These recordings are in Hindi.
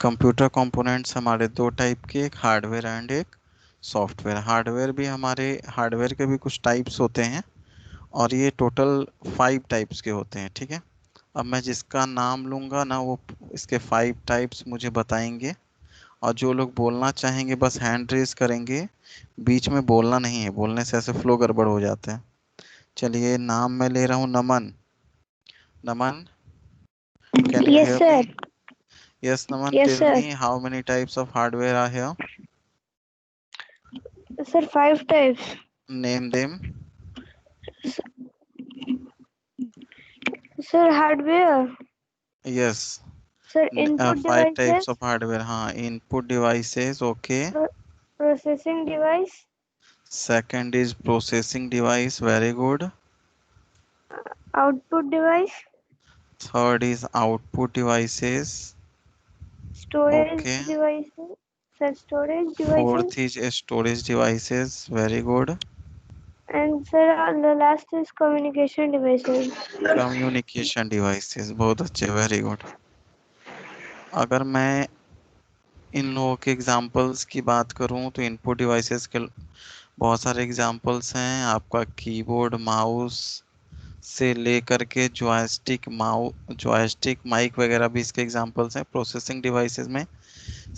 कंप्यूटर कंपोनेंट्स हमारे दो टाइप के, एक हार्डवेयर एंड एक सॉफ्टवेयर। हार्डवेयर भी हमारे, हार्डवेयर के भी कुछ टाइप्स होते हैं और ये टोटल 5 टाइप्स के होते हैं, ठीक है। अब मैं जिसका नाम लूँगा ना, वो इसके 5 टाइप्स मुझे बताएंगे, और जो लोग बोलना चाहेंगे बस हैंड रेज करेंगे, बीच में बोलना नहीं है, बोलने से ऐसे फ्लो गड़बड़ हो जाता है। चलिए, नाम मैं ले रहा हूँ Naman. Naman, can you Yes, hear sir. मी? Yes, Naman, Yes, tell sir. me how many types of hardware are here? Sir, 5 types. Name them. Sir, hardware. Yes. Sir, input 5 types devices, of hardware. हाँ, input devices. Okay. pro- processing device, Second is processing device. Very good. output device, Third is output devices. storage Okay. devices. Sir, storage devices. Fourth is storage devices. Very good. And sir, the last is communication devices. Communication devices. बहुत अच्छे. Very good. अगर मैं इन लोगों के एग्जांपल्स की बात करूं तो इनपुट डिवाइसेस के बहुत सारे एग्जांपल्स हैं। आपका कीबोर्ड, माउस से लेकर के जॉयस्टिक माइक वगैरह भी इसके एग्जांपल्स हैं। प्रोसेसिंग डिवाइसेस में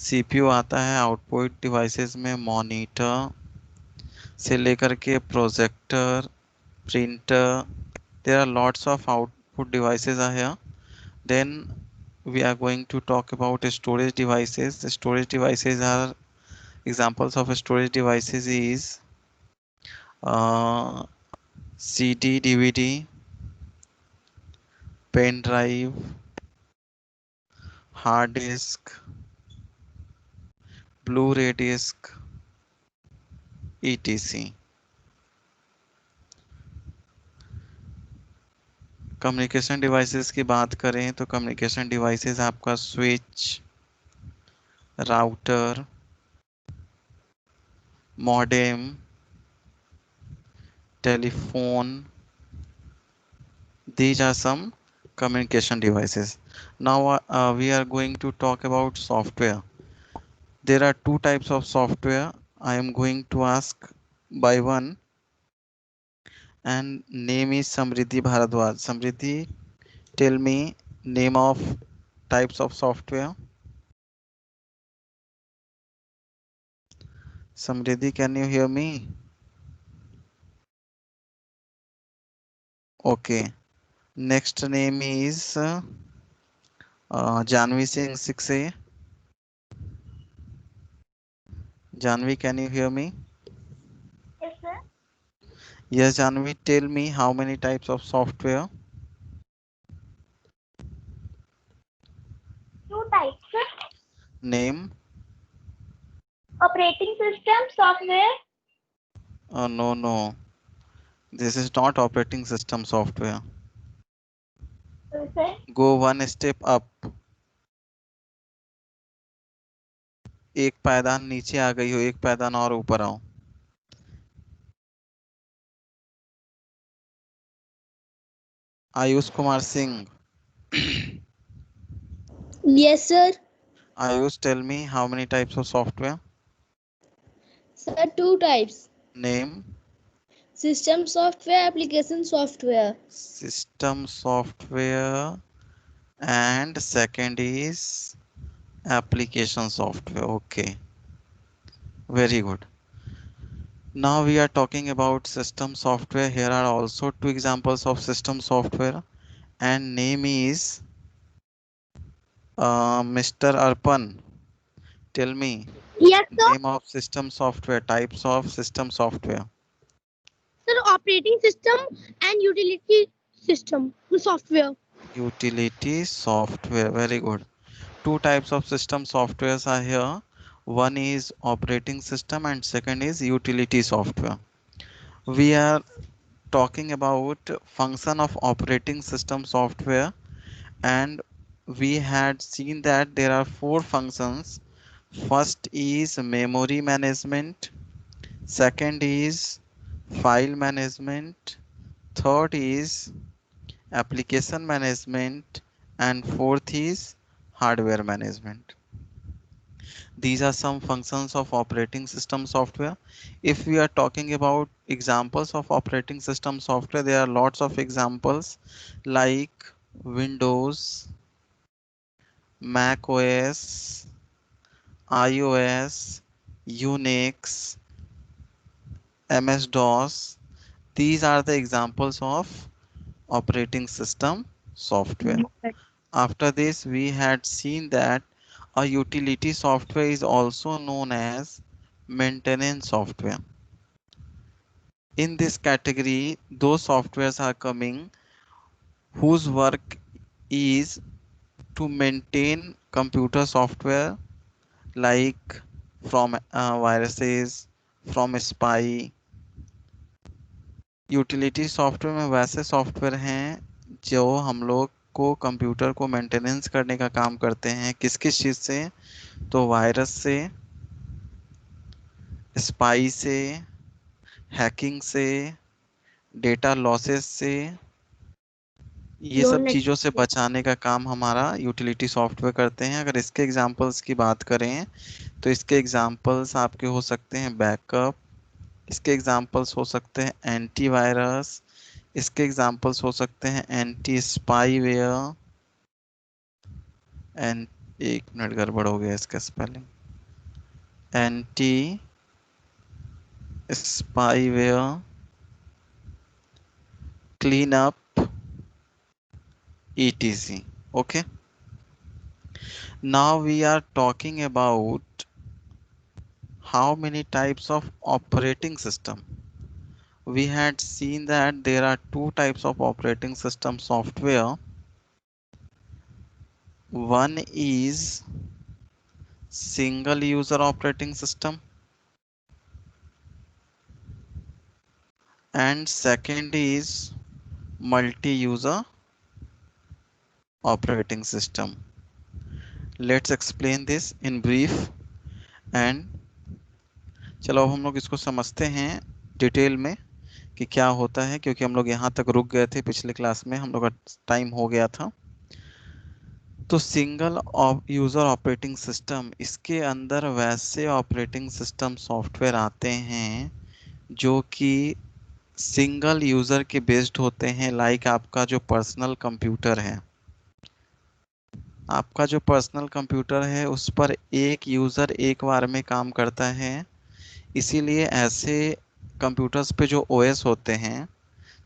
सीपीयू आता है। आउटपुट डिवाइसेस में मॉनिटर से लेकर के projector, printer, there are lots of output devices are here. Then we are going to talk about storage devices. The storage devices are, examples of storage devices is uh, CD, DVD, pen drive, hard disk, Blu-ray disc, etc. Communication devices की बात करें तो कम्युनिकेशन डिवाइसेस आपका switch, router, modem, telephone, these are some communication devices. Now we are going to talk about software. There are 2 types of software. I am going to ask by one, and name is Samriddhi Bharadwaj. Samriddhi, tell me name of types of software. Samriddhi, can you hear me? Okay. Next name is Janvi Singh 6A. Janvi, can you hear me? Yes, sir. Yes, Janvi, tell me how many types of software. 2 types, sir. Name. Operating system, software. No, no. This is not operating system software. Sir. Go one step up. एक पायदान नीचे आ गई हो, एक पायदान और ऊपर आओ। Ayush Kumar Singh. Yes, sir. Ayush, tell me how many types of software? Sir, 2 types. Name. System software, application software. System software, and second is application software. Okay, very good. Now we are talking about system software. Here are also 2 examples of system software, and name is Mr. Arpan. Tell me Yes, sir. name of system software, types of system software. Sir, operating system and utility system software. Utility software. Very good. 2 types of system softwares are here. One is operating system and second is utility software. We are talking about function of operating system software, and we had seen that there are 4 functions. First is memory management, second is file management, third is application management, and fourth is hardware management. These are some functions of operating system software. If we are talking about examples of operating system software, there are lots of examples like Windows, Mac OS, iOS, Unix, MS-DOS. These are the examples of operating system software. After this, we had seen that a utility software is also known as maintenance software. In this category, those softwares are coming whose work is to maintain computer software like from viruses, from spy. Utility software में वैसे सॉफ्टवेयर हैं जो हम लोग को कंप्यूटर को मेंटेनेंस करने का काम करते हैं। किस किस चीज़ से? तो वायरस से, स्पाई से, हैकिंग से, डेटा लॉसेस से, ये सब चीज़ों से बचाने का काम हमारा यूटिलिटी सॉफ्टवेयर करते हैं। अगर इसके एग्जांपल्स की बात करें तो इसके एग्जांपल्स आपके हो सकते हैं बैकअप, इसके एग्जांपल्स हो सकते हैं एंटीवायरस, इसके एग्जांपल्स हो सकते हैं एंटी स्पाईवेयर एंड, एक मिनट गड़बड़ हो गया इसका spelling, anti spyware, clean up, etc. Okay, now we are talking about how many types of operating system. We had seen that there are two types of operating system software. One is single user operating system and second is multi-user operating system. Let's explain this in brief and चलो अब हम लोग इसको समझते हैं डिटेल में कि क्या होता है, क्योंकि हम लोग यहाँ तक रुक गए थे पिछले क्लास में, हम लोग का टाइम हो गया था। तो सिंगल यूज़र ऑपरेटिंग सिस्टम, इसके अंदर वैसे ऑपरेटिंग सिस्टम सॉफ्टवेयर आते हैं जो कि सिंगल यूज़र के बेस्ड होते हैं। लाइक आपका जो पर्सनल कंप्यूटर है, आपका जो पर्सनल कंप्यूटर है उस पर एक यूज़र एक बार में काम करता है। इसीलिए ऐसे कंप्यूटर्स पे जो ओएस होते हैं,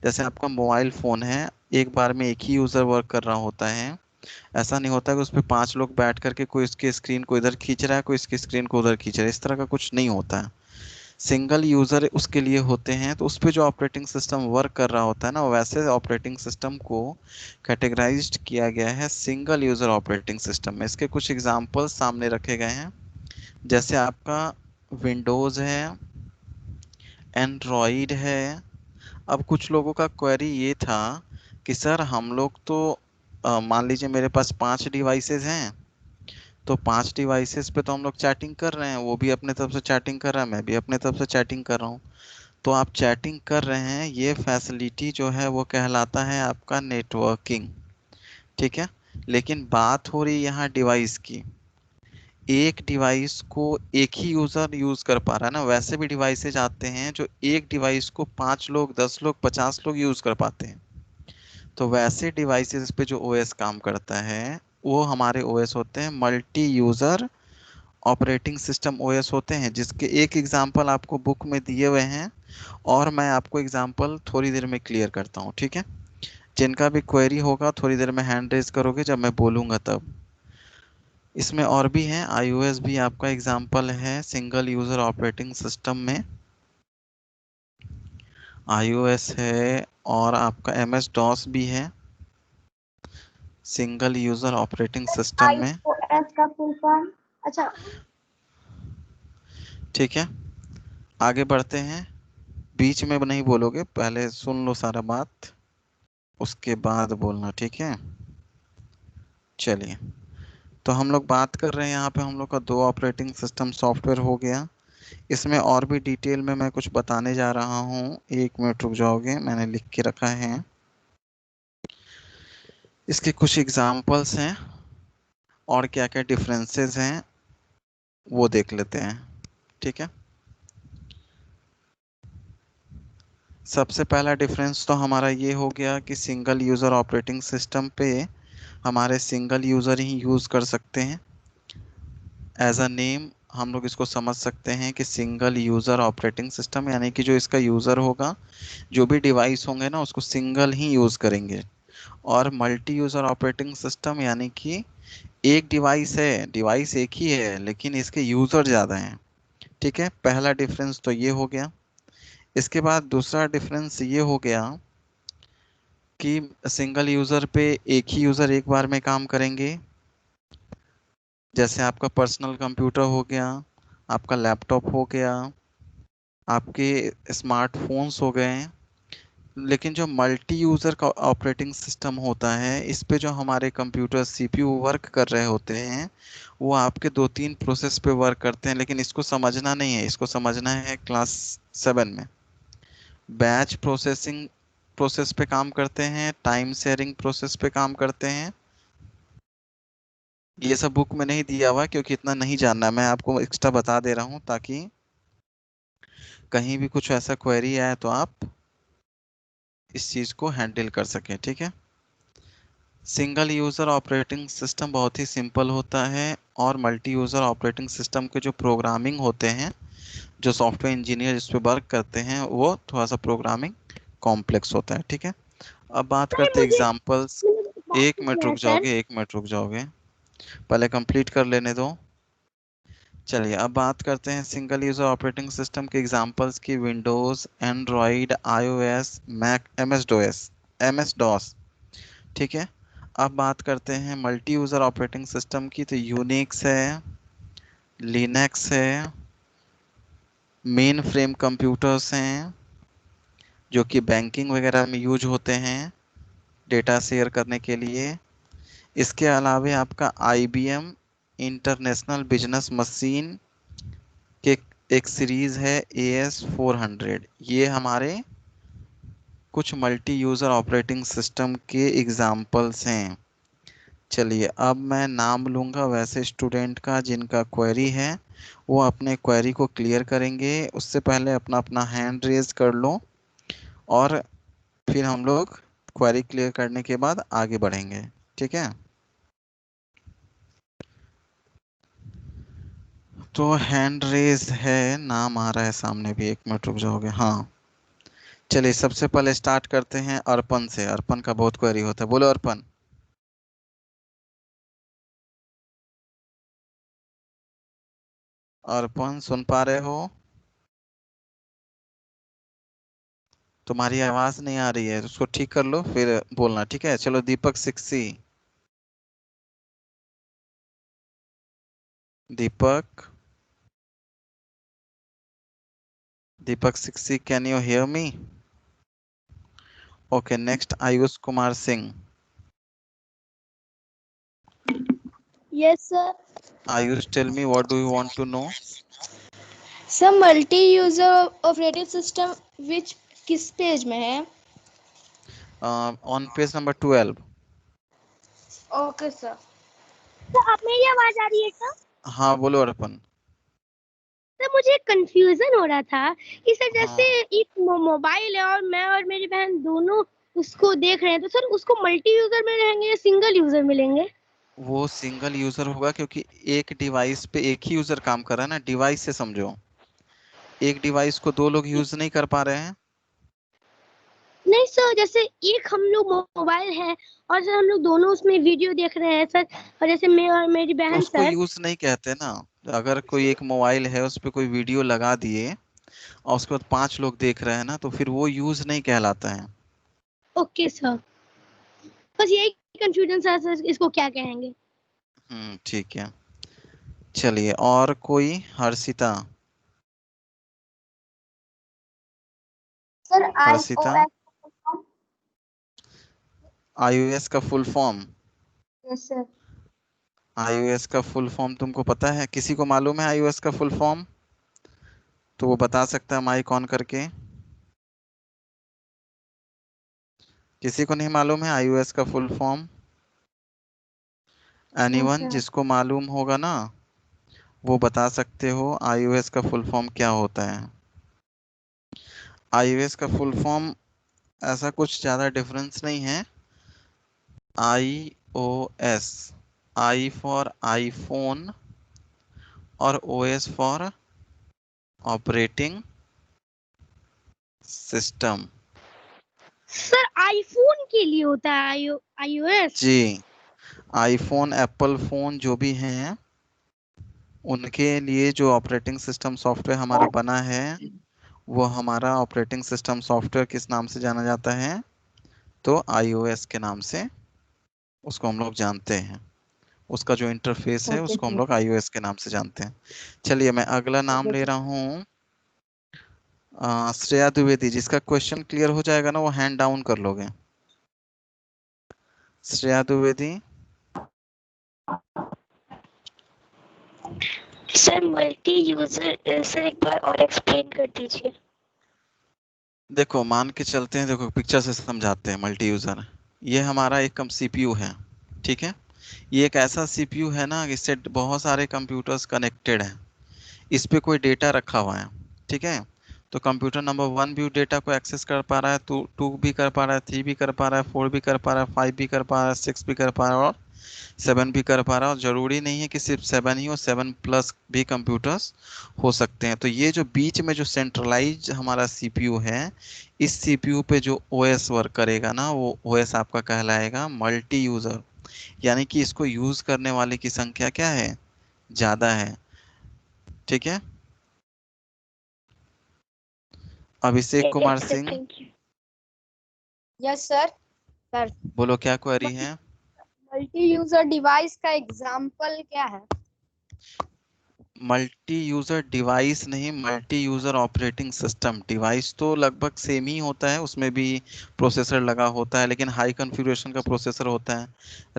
जैसे आपका मोबाइल फ़ोन है, एक बार में एक ही यूज़र वर्क कर रहा होता है। ऐसा नहीं होता कि उस पर 5 लोग बैठ करके कोई इसके स्क्रीन को इधर खींच रहा है, कोई इसकी स्क्रीन को उधर खींच रहा है, इस तरह का कुछ नहीं होता है। सिंगल यूज़र उसके लिए होते हैं, तो उस पर जो ऑपरेटिंग सिस्टम वर्क कर रहा होता है ना, वैसे ऑपरेटिंग सिस्टम को कैटेगराइज्ड किया गया है सिंगल यूज़र ऑपरेटिंग सिस्टम में। इसके कुछ एग्जांपल्स सामने रखे गए हैं, जैसे आपका विंडोज़ है, एंड्रॉयड है। अब कुछ लोगों का क्वेरी ये था कि सर हम लोग तो मान लीजिए मेरे पास 5 डिवाइसेस हैं, तो 5 डिवाइसेस पे तो हम लोग चैटिंग कर रहे हैं, वो भी अपने तरफ से चैटिंग कर रहा है, मैं भी अपने तरफ से चैटिंग कर रहा हूँ। तो आप चैटिंग कर रहे हैं, ये फैसिलिटी जो है वो कहलाता है आपका नेटवर्किंग। ठीक है, लेकिन बात हो रही है यहाँ डिवाइस की। एक डिवाइस को एक ही यूज़र यूज़ कर पा रहा है ना, वैसे भी डिवाइसेज आते हैं जो एक डिवाइस को 5 लोग, 10 लोग, 50 लोग यूज़ कर पाते हैं। तो वैसे डिवाइसेस पे जो ओएस काम करता है वो हमारे ओएस होते हैं multi user operating system OS होते हैं, जिसके एक एग्जांपल आपको बुक में दिए हुए हैं और मैं आपको एग्जांपल थोड़ी देर में क्लियर करता हूँ। ठीक है, जिनका भी क्वेरी होगा थोड़ी देर में हैंड रेज करोगे जब मैं बोलूँगा तब। इसमें और भी हैं, iOS भी आपका एग्जांपल है सिंगल यूज़र ऑपरेटिंग सिस्टम में, iOS है, और आपका MS-DOS भी है सिंगल यूज़र ऑपरेटिंग सिस्टम में। iOS का फुल फॉर्म? अच्छा, ठीक है, आगे बढ़ते हैं। बीच में नहीं बोलोगे, पहले सुन लो सारा बात, उसके बाद बोलना। ठीक है, चलिए। तो हम लोग बात कर रहे हैं यहाँ पे, हम लोग का 2 ऑपरेटिंग सिस्टम सॉफ्टवेयर हो गया। इसमें और भी डिटेल में मैं कुछ बताने जा रहा हूँ, 1 मिनट रुक जाओगे, मैंने लिख के रखा है। इसके कुछ एग्जाम्पल्स हैं और क्या क्या डिफरेंसेस हैं वो देख लेते हैं। ठीक है, सबसे पहला डिफरेंस तो हमारा ये हो गया कि सिंगल यूज़र ऑपरेटिंग सिस्टम पे हमारे सिंगल यूज़र ही यूज़ कर सकते हैं। एज अ नेम हम लोग इसको समझ सकते हैं कि सिंगल यूज़र ऑपरेटिंग सिस्टम, यानी कि जो इसका यूज़र होगा, जो भी डिवाइस होंगे ना उसको सिंगल ही यूज़ करेंगे। और मल्टी यूज़र ऑपरेटिंग सिस्टम यानी कि एक डिवाइस है, डिवाइस एक ही है लेकिन इसके यूज़र ज़्यादा हैं। ठीक है, पहला डिफरेंस तो ये हो गया। इसके बाद दूसरा डिफरेंस ये हो गया कि सिंगल यूज़र पे एक ही यूज़र एक बार में काम करेंगे। जैसे आपका पर्सनल कंप्यूटर हो गया, आपका लैपटॉप हो गया, आपके स्मार्टफोन्स हो गए। लेकिन जो मल्टी यूज़र का ऑपरेटिंग सिस्टम होता है, इस पे जो हमारे कंप्यूटर सीपीयू वर्क कर रहे होते हैं, वो आपके दो तीन प्रोसेस पे वर्क करते हैं, लेकिन इसको समझना नहीं है, इसको समझना है क्लास 7 में। बैच प्रोसेसिंग प्रोसेस पे काम करते हैं, टाइम शेयरिंग प्रोसेस पे काम करते हैं। ये सब बुक में नहीं दिया हुआ क्योंकि इतना नहीं जानना, मैं आपको एक्स्ट्रा बता दे रहा हूँ ताकि कहीं भी कुछ ऐसा क्वेरी आए तो आप इस चीज़ को हैंडल कर सकें। ठीक है, सिंगल यूज़र ऑपरेटिंग सिस्टम बहुत ही सिंपल होता है, और मल्टी यूज़र ऑपरेटिंग सिस्टम के जो प्रोग्रामिंग होते हैं, जो सॉफ्टवेयर इंजीनियर इस पे वर्क करते हैं, वो थोड़ा सा प्रोग्रामिंग कॉम्प्लेक्स होता है। ठीक है, अब बात सर करते हैं मुझे एग्जांपल्स। मुझे एक बात एक मिनट पूछना है रुक सर। जाओगे, एक मिनट रुक जाओगे, पहले कंप्लीट कर लेने दो। चलिए अब बात करते हैं सिंगल यूज़र ऑपरेटिंग सिस्टम के एग्जांपल्स की। Windows, Android, iOS, Mac, MS DOS. ठीक है, अब बात करते हैं मल्टी यूज़र ऑपरेटिंग सिस्टम की। तो यूनिक्स है, लिनक्स है, मेन फ्रेम कंप्यूटर्स हैं जो कि बैंकिंग वगैरह में यूज होते हैं डेटा शेयर करने के लिए। इसके अलावा आपका आईबीएम इंटरनेशनल बिजनेस मशीन के एक सीरीज़ है AS400। ये हमारे कुछ मल्टी यूज़र ऑपरेटिंग सिस्टम के एग्जाम्पल्स हैं। चलिए अब मैं नाम लूँगा वैसे स्टूडेंट का जिनका क्वेरी है, वो अपने क्वेरी को क्लियर करेंगे। उससे पहले अपना अपना हैंड रेज कर लो, और फिर हम लोग क्वेरी क्लियर करने के बाद आगे बढ़ेंगे। ठीक है, तो हैंड रेज है, नाम आ रहा है सामने भी, एक मिनट रुक जाओगे। हाँ, चलिए सबसे पहले स्टार्ट करते हैं अर्पण से। अर्पण का बहुत क्वेरी होता है, बोलो अर्पण। अर्पण सुन पा रहे हो? तुम्हारी आवाज नहीं आ रही है, उसको ठीक कर लो फिर बोलना। ठीक है, चलो दीपक सिक्सी। दीपक, दीपक सिक्सी, can you hear me? Okay, next Ayush Kumar Singh. Yes sir. Ayush, tell me what do you want to know? Sir multi user operating system which किस पेज में है? On page number 12। Okay sir. तो आप मेरी आवाज आ रही है क्या? हाँ बोलो अर्पण। सर मुझे कंफ्यूजन हो रहा था कि सर जैसे हाँ, एक मोबाइल है और मैं और मेरी बहन दोनों उसको देख रहे हैं, तो सर उसको मल्टी यूजर में रहेंगे या सिंगल यूजर मिलेंगे? वो सिंगल यूजर होगा क्योंकि एक डिवाइस पे एक ही यूजर काम कर रहा है ना, डिवाइस से समझो। एक डिवाइस को दो लोग यूज नहीं कर पा रहे हैं। नहीं सर, जैसे एक हम लोग मोबाइल है और सर हम लोग दोनों उसमें वीडियो देख रहे हैं सर, और जैसे मैं और मेरी तो बहन उसको सर। यूज नहीं कहते ना। अगर कोई एक मोबाइल है उस पर कोई वीडियो लगा दिए और उसके बाद 5 लोग देख रहे हैं ना, तो फिर वो यूज नहीं कहलाता है। ओके सर, बस यही कंफ्यूजन सर, सर इसको क्या कहेंगे? ठीक है, चलिए और कोई? Harshita. Sir Harshita, iOS। IOS का full form? Yes sir. IOS का फुल फॉर्म तुमको पता है? किसी को मालूम है आईओएस का फुल फॉर्म? तो वो बता सकता है माइक ऑन करके। किसी को नहीं मालूम है आईओएस का फुल फॉर्म? नहीं एनीवन सर। जिसको मालूम होगा ना, वो बता सकते हो iOS का फुल फॉर्म क्या होता है? iOS का फुल फॉर्म ऐसा कुछ ज़्यादा डिफरेंस नहीं है। iOS, आई फॉर आईफोन और OS for operating system. Sir iPhone के लिए होता है iOS। जी, आईफोन एप्पल फोन जो भी हैं उनके लिए जो ऑपरेटिंग सिस्टम सॉफ्टवेयर हमारा बना है वो हमारा ऑपरेटिंग सिस्टम सॉफ्टवेयर किस नाम से जाना जाता है? तो iOS के नाम से उसको हम लोग जानते हैं। उसका जो इंटरफेस है ओके उसको हम सर। लोग iOS के नाम से जानते हैं। चलिए मैं अगला नाम ओके ले सर। रहा हूँ। श्रेया द्विवेदी। जिसका क्वेश्चन क्लियर हो जाएगा ना वो हैंड डाउन कर लोगे। Shreya Dwivedi. Sir multi user, sir एक बार और एक्सप्लेन कर दीजिए। देखो मान के चलते हैं, देखो पिक्चर से समझाते हैं। मल्टी यूजर, ये हमारा एक कम सीपीयू है, ठीक है। ये एक ऐसा सीपीयू है ना, इससे बहुत सारे कंप्यूटर्स कनेक्टेड हैं। इस पे कोई डेटा रखा हुआ है, ठीक है। तो कंप्यूटर नंबर 1 भी डेटा को एक्सेस कर पा रहा है, टू भी कर पा रहा है, 3 भी कर पा रहा है, 4 भी कर पा रहा है, 5 भी कर पा रहा है, 6 भी कर पा रहा है और 7 भी कर पा रहा है। और जरूरी नहीं है कि सिर्फ 7 ही हो, 7 प्लस भी कंप्यूटर्स हो सकते हैं। तो ये जो बीच में जो सेंट्रलाइज हमारा सीपीयू है, इस सीपीयू पे जो ओएस वर्क करेगा ना, वो ओएस आपका कहलाएगा मल्टी यूजर। यानी कि इसको यूज करने वाले की संख्या क्या है? ज्यादा है, ठीक है। Abhishek Kumar yes sir, Singh, thank you. Yes sir. Sir बोलो क्या क्वेरी है? मल्टी यूजर डिवाइस का एग्जांपल क्या है? मल्टी यूजर डिवाइस नहीं, multi user operating system. Device तो लगभग सेम ही होता है, उसमें भी प्रोसेसर लगा होता है लेकिन हाई कॉन्फ़िगरेशन का प्रोसेसर होता है।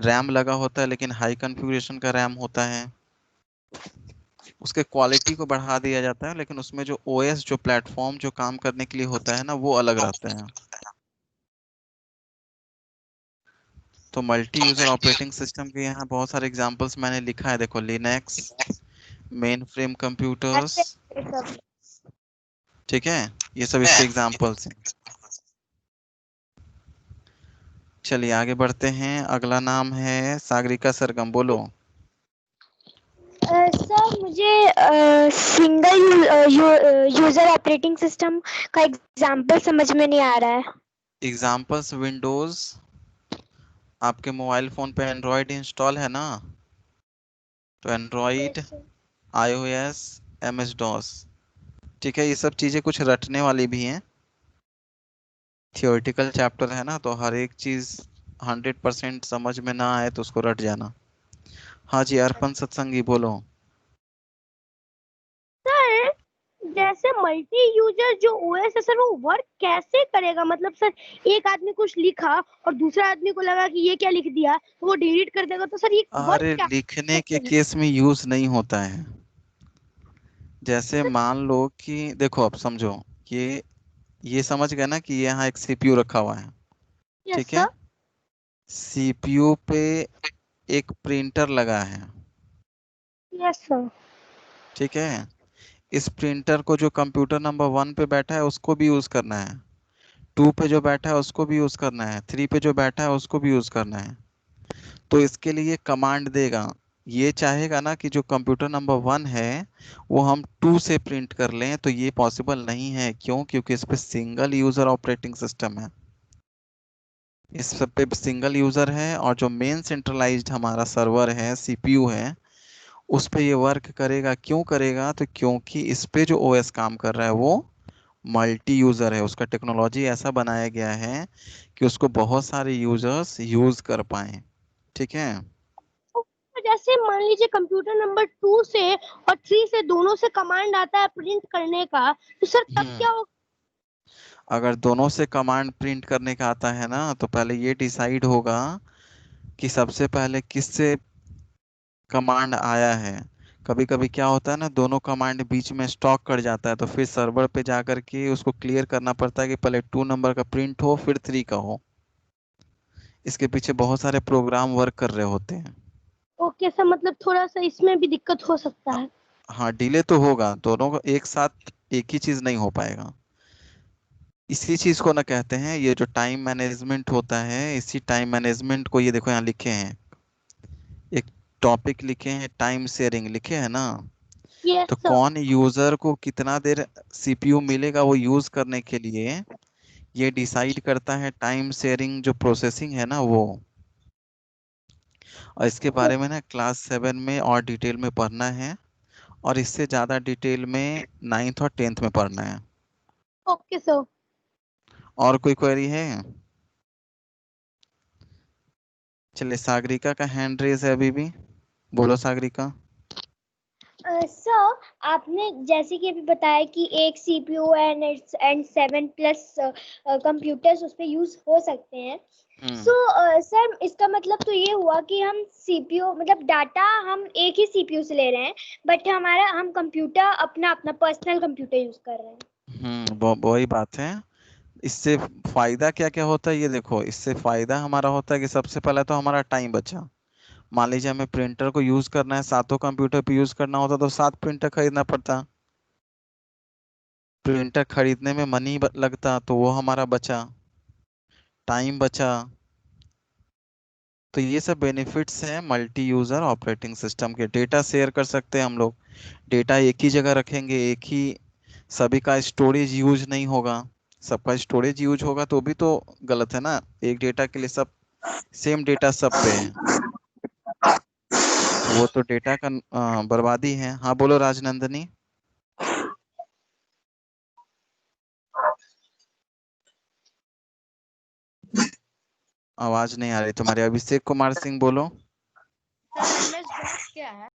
रैम लगा होता है लेकिन हाई कॉन्फ़िगरेशन का रैम होता है। उसके क्वालिटी को बढ़ा दिया जाता है लेकिन उसमें जो ओएस, जो प्लेटफॉर्म जो काम करने के लिए होता है ना, वो अलग रहता है। तो मल्टी यूजर ऑपरेटिंग सिस्टम के यहाँ बहुत सारे एग्जांपल्स मैंने लिखा है, देखो लिनक्स, मेन फ्रेम कंप्यूटर्स, ठीक है। ये सब इसके एग्जांपल्स हैं। चलिए आगे बढ़ते हैं। अगला नाम है सागरिका सरगम, बोलो। सर मुझे सिंगल यूजर ऑपरेटिंग सिस्टम का एग्जांपल समझ में नहीं आ रहा है। एग्जांपल्स विंडोज, आपके मोबाइल फोन पे एंड्रॉयड इंस्टॉल है ना, तो Android, yes sir. IOS, MS DOS, ठीक है। ये सब चीजें कुछ रटने वाली भी हैं। थियोरेटिकल चैप्टर है ना, तो हर एक चीज 100% समझ में ना आए तो उसको रट जाना। हाँ जी, अर्पण सत्संगी, बोलो। सर जैसे मल्टी यूजर जो ओएस है सर, वो वर्क कैसे करेगा? मतलब सर एक आदमी कुछ लिखा और दूसरा आदमी को लगा कि ये क्या लिख दिया, तो वो डिलीट कर देगा, तो सर ये वर्क अरे क्या लिखने के करेगा? केस में यूज नहीं होता है। जैसे मान लो कि देखो, अब समझो, ये समझ गए ना कि यहाँ एक सीपीयू रखा हुआ है, यस ठीक है। सर। सीपीयू पे एक प्रिंटर लगा है, यस सर। ठीक है। इस प्रिंटर को जो कंप्यूटर नंबर 1 पे बैठा है उसको भी यूज करना है, 2 पे जो बैठा है उसको भी यूज करना है, 3 पे जो बैठा है उसको भी यूज करना है। तो इसके लिए कमांड देगा। ये चाहेगा ना कि जो कंप्यूटर नंबर 1 है वो हम 2 से प्रिंट कर लें, तो ये पॉसिबल नहीं है। क्यों? क्योंकि इस पे सिंगल यूजर ऑपरेटिंग सिस्टम है, इस सब पे सिंगल यूजर है। और जो मेन सेंट्रलाइज्ड हमारा सर्वर है, सीपीयू है, उस पे ये वर्क करेगा। क्यों करेगा? तो क्योंकि इस पे जो ओएस काम कर रहा है वो मल्टी यूजर है। उसका टेक्नोलॉजी ऐसा बनाया गया है कि उसको बहुत सारे यूजर्स यूज कर पाए, ठीक है। तो जैसे मान लीजिए कंप्यूटर नंबर 2 से और 3 से दोनों से कमांड आता है प्रिंट करने का, तो सर तब क्या होगा? अगर दोनों से कमांड प्रिंट करने का आता है ना, तो पहले ये डिसाइड होगा कि सबसे पहले किससे कमांड आया है। कभी कभी क्या होता है ना, दोनों कमांड बीच में स्टॉक कर जाता है, तो फिर सर्वर पे जा कर के उसको क्लियर करना पड़ता है कि पहले 2 नंबर का प्रिंट हो फिर 3 का हो। इसके पीछे बहुत सारे प्रोग्राम वर्क कर रहे होते हैं। ओके सर, मतलब थोड़ा सा इसमें भी दिक्कत हो सकता है। हाँ डिले तो होगा, दोनों को एक साथ एक ही चीज नहीं हो पाएगा। इसी चीज को ना कहते हैं, ये जो टाइम मैनेजमेंट होता है, इसी टाइम मैनेजमेंट को ये देखो यहाँ लिखे हैं, एक टॉपिक लिखे हैं, टाइम शेयरिंग लिखे हैं ना। यस तो सर। कौन यूजर को कितना देर सीपीयू मिलेगा वो यूज करने के लिए, ये डिसाइड करता है टाइम शेयरिंग जो प्रोसेसिंग है ना वो। और इसके बारे में ना क्लास 7 में और डिटेल में पढ़ना है, और इससे ज़्यादा डिटेल में 9th और 10th में पढ़ना है। Okay sir. और कोई क्वेरी है? चलिए, सागरिका का हैंड रेज है अभी भी, बोलो सागरिका। सर आपने जैसे कि अभी बताया कि एक सीपीयू एंड 7+ कंप्यूटर्स उस पे यूज हो सकते हैं। सो सर इसका मतलब तो ये हुआ कि हम सीपीयू मतलब डाटा हम एक ही सीपीयू से ले रहे हैं, बट हम कंप्यूटर अपना अपना पर्सनल कंप्यूटर यूज कर रहे हैं। वही बात है। इससे फायदा क्या क्या होता है ये देखो, इससे फायदा हमारा होता है कि सबसे पहले तो हमारा टाइम बचा। मान लीजिए हमें प्रिंटर को यूज करना है, सातों कंप्यूटर पे यूज करना होता तो 7 प्रिंटर खरीदना पड़ता। प्रिंटर खरीदने में मनी लगता, तो वो हमारा बचा, टाइम बचा। तो ये सब बेनिफिट्स हैं मल्टी यूजर ऑपरेटिंग सिस्टम के। डेटा शेयर कर सकते हैं हम लोग, डेटा एक ही जगह रखेंगे, एक ही, सभी का स्टोरेज यूज नहीं होगा। सबका स्टोरेज यूज होगा तो भी तो गलत है ना, एक डेटा के लिए सब सेम डेटा सब पे है, तो वो तो डेटा का बर्बादी है। हाँ बोलो राजनंदनी। आवाज नहीं आ रही तुम्हारी। अभिषेक कुमार सिंह बोलो। सर एमएस डॉस क्या है?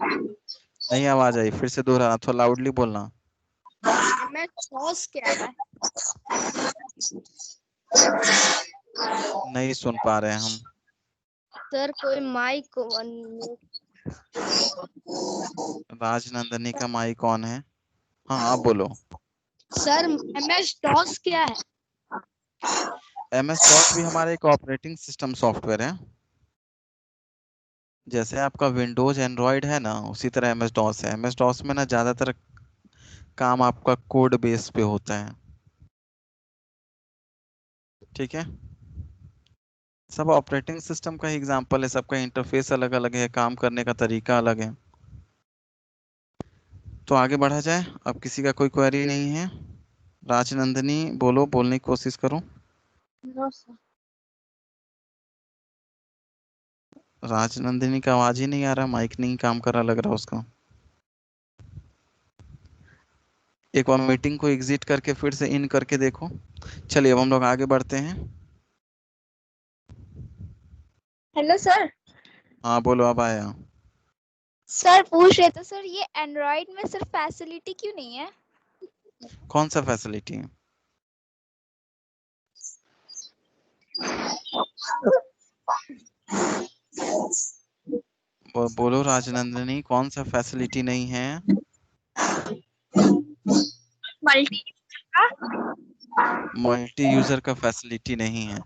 नहीं आवाज आई, फिर से दोहराना, थोड़ा लाउडली बोलना। एमएस डॉस क्या है? नहीं सुन पा रहे हैं हम। सर कोई माइक राजनंदनी का माई कौन है? हाँ आप बोलो। सर एमएस डॉस क्या है? एमएस डॉस भी हमारा एक ऑपरेटिंग सिस्टम सॉफ्टवेयर है। जैसे आपका विंडोज एंड्रॉयड है ना, उसी तरह एमएस डॉस है। एमएस डॉस में ना ज्यादातर काम आपका कोड बेस पे होता है। ठीक है, सब ऑपरेटिंग सिस्टम का ही एग्जांपल है, सबका इंटरफेस अलग अलग है, काम करने का तरीका अलग है। तो आगे बढ़ा जाए, अब किसी का कोई क्वेरी नहीं है? राजनंदनी बोलो, बोलने की कोशिश करो। No sir. राजनंदिनी का आवाज ही नहीं आ रहा, माइक नहीं काम कर रहा लग रहा उसका। एक बार मीटिंग को एग्जिट करके फिर से इन करके देखो। चलिए अब हम लोग आगे बढ़ते हैं। Hello sir. हाँ बोलो, अब आया। सर पूछ रहे थे सर ये एंड्रॉइड में सिर्फ फैसिलिटी क्यों नहीं है? कौन सा फैसिलिटी है? बोलो राजनंदिनी, कौन सा फैसिलिटी नहीं है? मल्टी। मल्टी यूजर का फैसिलिटी नहीं है,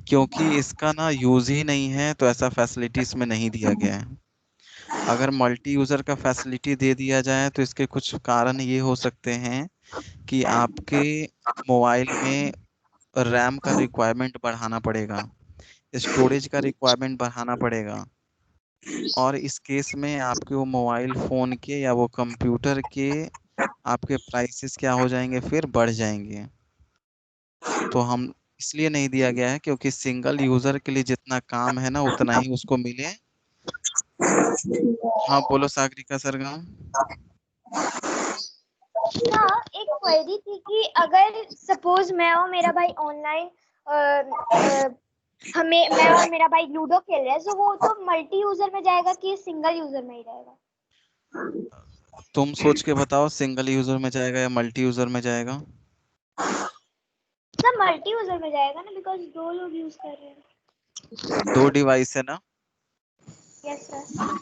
क्योंकि इसका ना यूज ही नहीं है, तो ऐसा फैसिलिटी इसमें नहीं दिया गया है। अगर मल्टी यूजर का फैसिलिटी दे दिया जाए तो इसके कुछ कारण ये हो सकते हैं कि आपके मोबाइल में रैम का रिक्वायरमेंट बढ़ाना पड़ेगा, स्टोरेज का रिक्वायरमेंट बढ़ाना पड़ेगा, और इस केस में आपके वो मोबाइल फोन के या वो कंप्यूटर के आपके प्राइसेस क्या हो जाएंगे, फिर बढ़ जाएंगे। तो हम इसलिए नहीं दिया गया है क्योंकि सिंगल यूजर के लिए जितना काम है ना उतना ही उसको मिले। हाँ बोलो सागरिका सरगम। हाँ एक क्वेरी थी कि अगर सपोज मैं और मेरा भाई ऑनलाइन हमें मैं और मेरा भाई लूडो खेल रहे हैं, तो वो तो मल्टी यूजर में जाएगा कि सिंगल यूजर में ही रहेगा? तुम सोच के बताओ, सिंगल यूजर में जाएगा या मल्टी यूजर में जाएगा? सब मल्टी यूजर में जाएगा ना, बिकॉज दो लोग यूज कर रहे हैं। दो डिवाइस है ना, यस सर।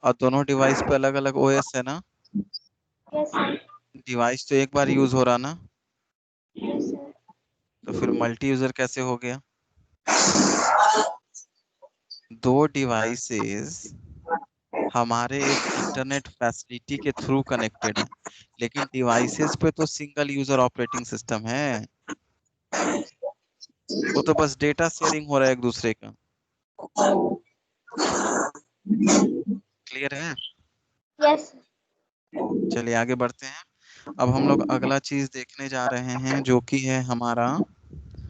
और दोनों डिवाइस पे अलग अलग ओएस है ना। Yes sir. डिवाइस तो एक बार यूज हो रहा ना, यस सर। तो फिर मल्टी यूजर कैसे हो गया? दो डिवाइसेस हमारे एक इंटरनेट फैसिलिटी के थ्रू कनेक्टेड है, लेकिन डिवाइसेस पे तो सिंगल यूजर ऑपरेटिंग सिस्टम है। वो तो बस डेटा शेयरिंग हो रहा है एक दूसरे का। क्लियर है? यस। चलिए आगे बढ़ते हैं। अब हम लोग अगला चीज देखने जा रहे हैं जो कि है हमारा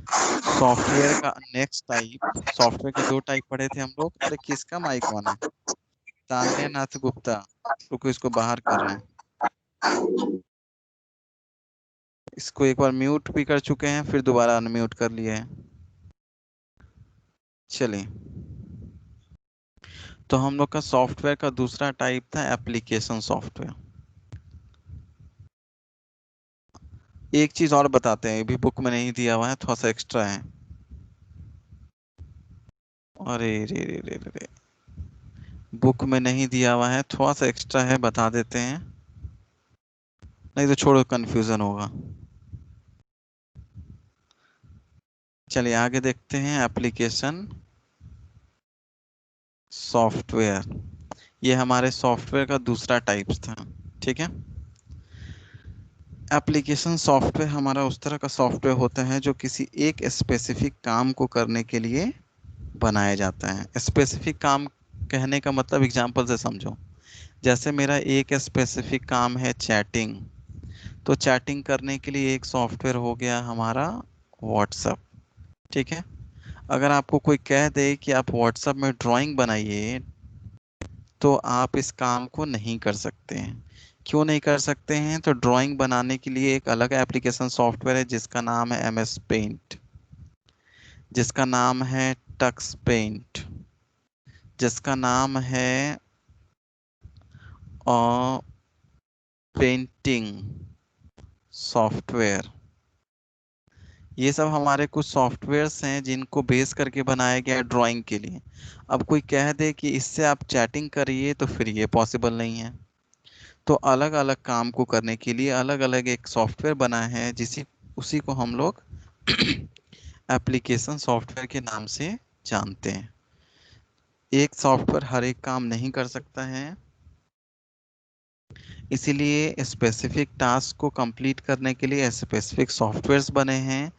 सॉफ्टवेयर का नेक्स्ट टाइप। सॉफ्टवेयर के दो टाइप पढ़े थे हम लोग। अरे किसका माइक ऑन है? तान्या नाथ गुप्ता। रुको इसको बाहर कर रहे हैं। इसको एक बार म्यूट भी कर चुके हैं, फिर दोबारा अनम्यूट कर लिए हैं। चलिए, तो हम लोग का सॉफ्टवेयर का दूसरा टाइप था एप्लीकेशन सॉफ्टवेयर। एक चीज और बताते हैं, ये भी बुक में नहीं दिया हुआ है, थोड़ा सा एक्स्ट्रा है। अरे रे रे रे रे रे, बुक में नहीं दिया हुआ है, थोड़ा सा एक्स्ट्रा है, बता देते हैं, नहीं तो छोड़ो कंफ्यूजन होगा। चलिए आगे देखते हैं। एप्लीकेशन सॉफ्टवेयर, ये हमारे सॉफ्टवेयर का दूसरा टाइप्स था। ठीक है। एप्लीकेशन सॉफ्टवेयर हमारा उस तरह का सॉफ्टवेयर होता है जो किसी एक स्पेसिफिक काम को करने के लिए बनाया जाता है। स्पेसिफिक काम कहने का मतलब एग्जांपल से समझो। जैसे मेरा एक स्पेसिफिक काम है चैटिंग, तो चैटिंग करने के लिए एक सॉफ्टवेयर हो गया हमारा व्हाट्सएप। ठीक है। अगर आपको कोई कह दे कि आप व्हाट्सएप में ड्राइंग बनाइए, तो आप इस काम को नहीं कर सकते हैं। क्यों नहीं कर सकते हैं? तो ड्राइंग बनाने के लिए एक अलग एप्लीकेशन सॉफ्टवेयर है जिसका नाम है MS पेंट, जिसका नाम है टक्स पेंट, जिसका नाम है पेंटिंग सॉफ्टवेयर। ये सब हमारे कुछ सॉफ्टवेयर्स हैं जिनको बेस करके बनाया गया है ड्राइंग के लिए। अब कोई कह दे कि इससे आप चैटिंग करिए, तो फिर ये पॉसिबल नहीं है। तो अलग अलग काम को करने के लिए अलग अलग एक सॉफ्टवेयर बना है, जिसी उसी को हम लोग एप्लीकेशन सॉफ्टवेयर के नाम से जानते हैं। एक सॉफ्टवेयर हर एक काम नहीं कर सकता है, इसीलिए स्पेसिफिक टास्क को कंप्लीट करने के लिए स्पेसिफिक सॉफ्टवेयर्स बने हैं।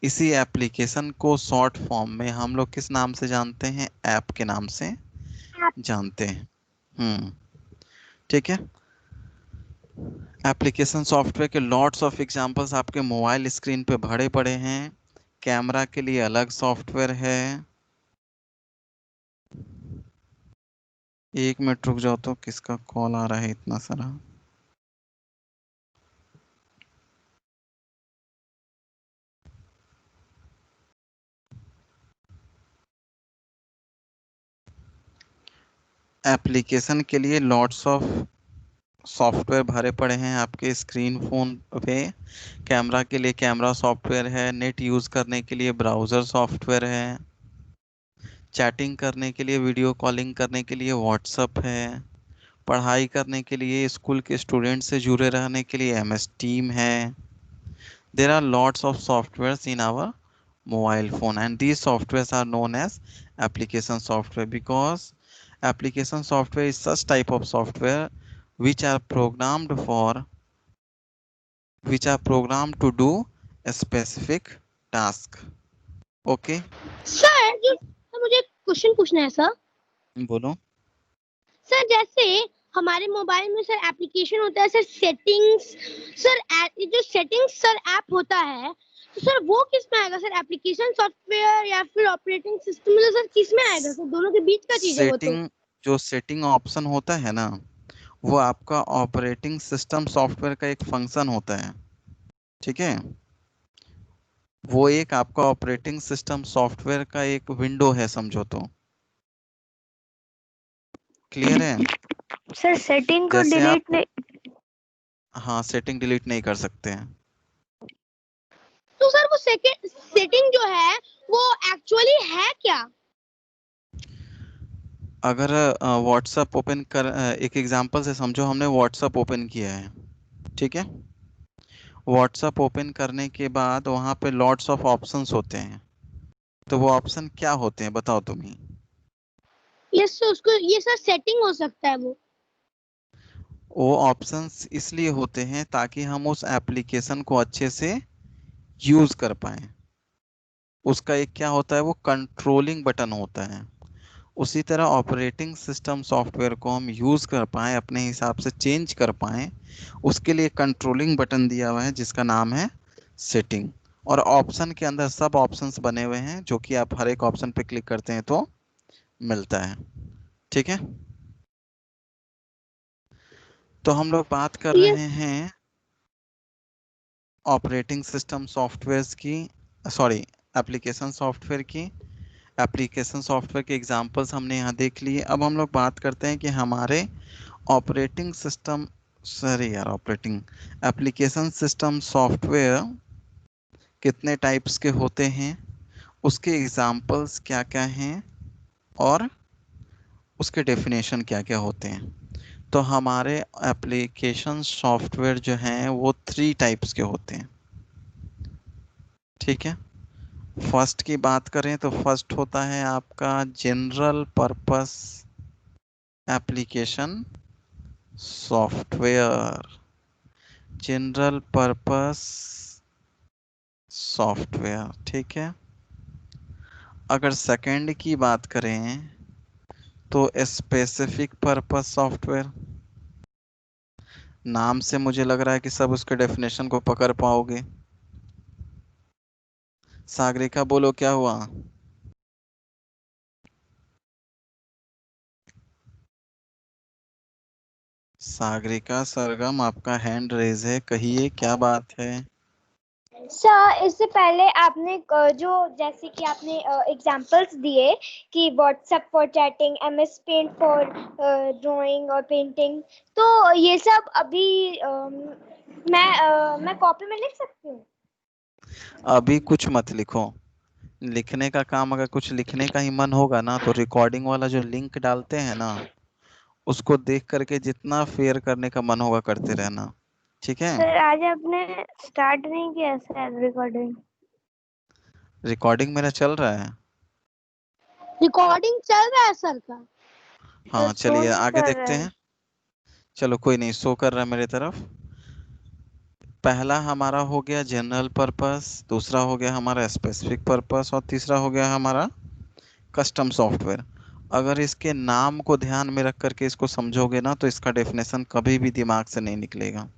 इसी एप्लीकेशन को शॉर्ट फॉर्म में हम लोग किस नाम से जानते हैं? ऐप के नाम से जानते हैं। ठीक है। एप्लीकेशन सॉफ्टवेयर के लॉट्स ऑफ एग्जांपल्स आपके मोबाइल स्क्रीन पे भरे पड़े हैं। कैमरा के लिए अलग सॉफ्टवेयर है। एक मिनट रुक जाओ, तो किसका कॉल आ रहा है इतना सारा? एप्लीकेशन के लिए लॉट्स ऑफ सॉफ्टवेयर भरे पड़े हैं आपके स्क्रीन फोन पे। कैमरा के लिए कैमरा सॉफ्टवेयर है, नेट यूज़ करने के लिए ब्राउज़र सॉफ्टवेयर है, चैटिंग करने के लिए, वीडियो कॉलिंग करने के लिए व्हाट्सअप है, पढ़ाई करने के लिए, स्कूल के स्टूडेंट से जुड़े रहने के लिए MS टीम है। There are lots of software in our mobile phone, and these softwares are known as application software, because application software is such type of software which are programmed for which are programmed to do a specific task. Okay, sir जो सर मुझे क्वेश्चन पूछना है सर। बोलो। सर जैसे हमारे मोबाइल में सर एप्लीकेशन होता है सर सेटिंग्स, सर जो सेटिंग्स सर ऐप होता है, तो सर वो किस में आएगा सर? एप्लीकेशन सॉफ्टवेयर या फिर ऑपरेटिंग सिस्टम में? सर किस में आएगा सर? दोनों के बीच का चीज है वो तो। सेटिंग, जो सेटिंग ऑप्शन होता है ना, वो आपका ऑपरेटिंग सिस्टम सॉफ्टवेयर का एक फंक्शन होता है। ठीक है। वो एक आपका ऑपरेटिंग सिस्टम सॉफ्टवेयर का एक विंडो है, समझो तो। क्लियर है? सर सेटिंग को जैसे आप, डिलीट नहीं, हाँ, सेटिंग डिलीट नहीं कर सकते हैं। तो सर वो सेटिंग जो है वो एक्चुअली है क्या? अगर व्हाट्सएप ओपन कर, एक एग्जांपल से समझो, हमने व्हाट्सएप ओपन किया है। ठीक है। व्हाट्सएप ओपन करने के बाद वहाँ पे लॉट्स ऑफ ऑप्शंस होते हैं, तो वो ऑप्शन क्या होते हैं बताओ तुम ही। यस सर, उसको ये सर सेटिंग हो सकता है वो ऑप्शंस इसलिए होते हैं ताकि हम उस एप्लीकेशन को अच्छे से यूज कर पाए। उसका एक क्या होता है, वो कंट्रोलिंग बटन होता है। उसी तरह ऑपरेटिंग सिस्टम सॉफ्टवेयर को हम यूज कर पाए, अपने हिसाब से चेंज कर पाए, उसके लिए कंट्रोलिंग बटन दिया हुआ है जिसका नाम है सेटिंग। और ऑप्शन के अंदर सब ऑप्शंस बने हुए हैं जो कि आप हर एक ऑप्शन पे क्लिक करते हैं तो मिलता है। ठीक है, तो हम लोग बात कर ये। रहे हैं ऑपरेटिंग सिस्टम सॉफ्टवेयर की, सॉरी, एप्लीकेशन सॉफ्टवेयर की। एप्लीकेशन सॉफ्टवेयर के एग्जांपल्स हमने यहाँ देख लिए। अब हम लोग बात करते हैं कि हमारे ऑपरेटिंग सिस्टम, सॉरी यार, ऑपरेटिंग एप्लीकेशन सिस्टम सॉफ्टवेयर कितने टाइप्स के होते हैं, उसके एग्जांपल्स क्या क्या हैं, और उसके डेफिनेशन क्या क्या होते हैं। तो हमारे एप्लीकेशन सॉफ्टवेयर जो हैं वो 3 टाइप्स के होते हैं। ठीक है, फर्स्ट की बात करें तो फर्स्ट होता है आपका general purpose application software. General purpose software, ठीक है। अगर सेकंड की बात करें तो स्पेसिफिक पर्पस सॉफ्टवेयर। नाम से मुझे लग रहा है कि सब उसके डेफिनेशन को पकड़ पाओगे। सागरिका बोलो क्या हुआ। सागरिका सरगम, आपका हैंड रेज है, कहिए क्या बात है। सर इससे पहले आपने जो जैसे कि आपने एग्जांपल्स दिए कि WhatsApp for chatting, MS Paint for drawing और पेंटिंग, तो ये सब अभी मैं कॉपी में लिख सकती हूँ? अभी कुछ मत लिखो। लिखने का काम, अगर कुछ लिखने का ही मन होगा ना तो रिकॉर्डिंग वाला जो लिंक डालते हैं ना, उसको देख करके जितना फेयर करने का मन होगा करते रहना। ठीक है, सर आज आपने स्टार्ट नहीं किया सर रिकॉर्डिंग? रिकॉर्डिंग मेरा चल रहा है। रिकॉर्डिंग चल रहा है सर का? सर हाँ शो चलिए नहीं आगे कर रहा देखते है। हैं। चलो कोई नहीं, शो कर रहा है मेरे तरफ। पहला हमारा हो गया जनरल पर्पस, दूसरा हो गया हमारा स्पेसिफिक पर्पस, और तीसरा हो गया हमारा कस्टम सॉफ्टवेयर। अगर इसके नाम को ध्यान में रख करके इसको समझोगे ना तो इसका डेफिनेशन कभी भी दिमाग से नहीं निकलेगा।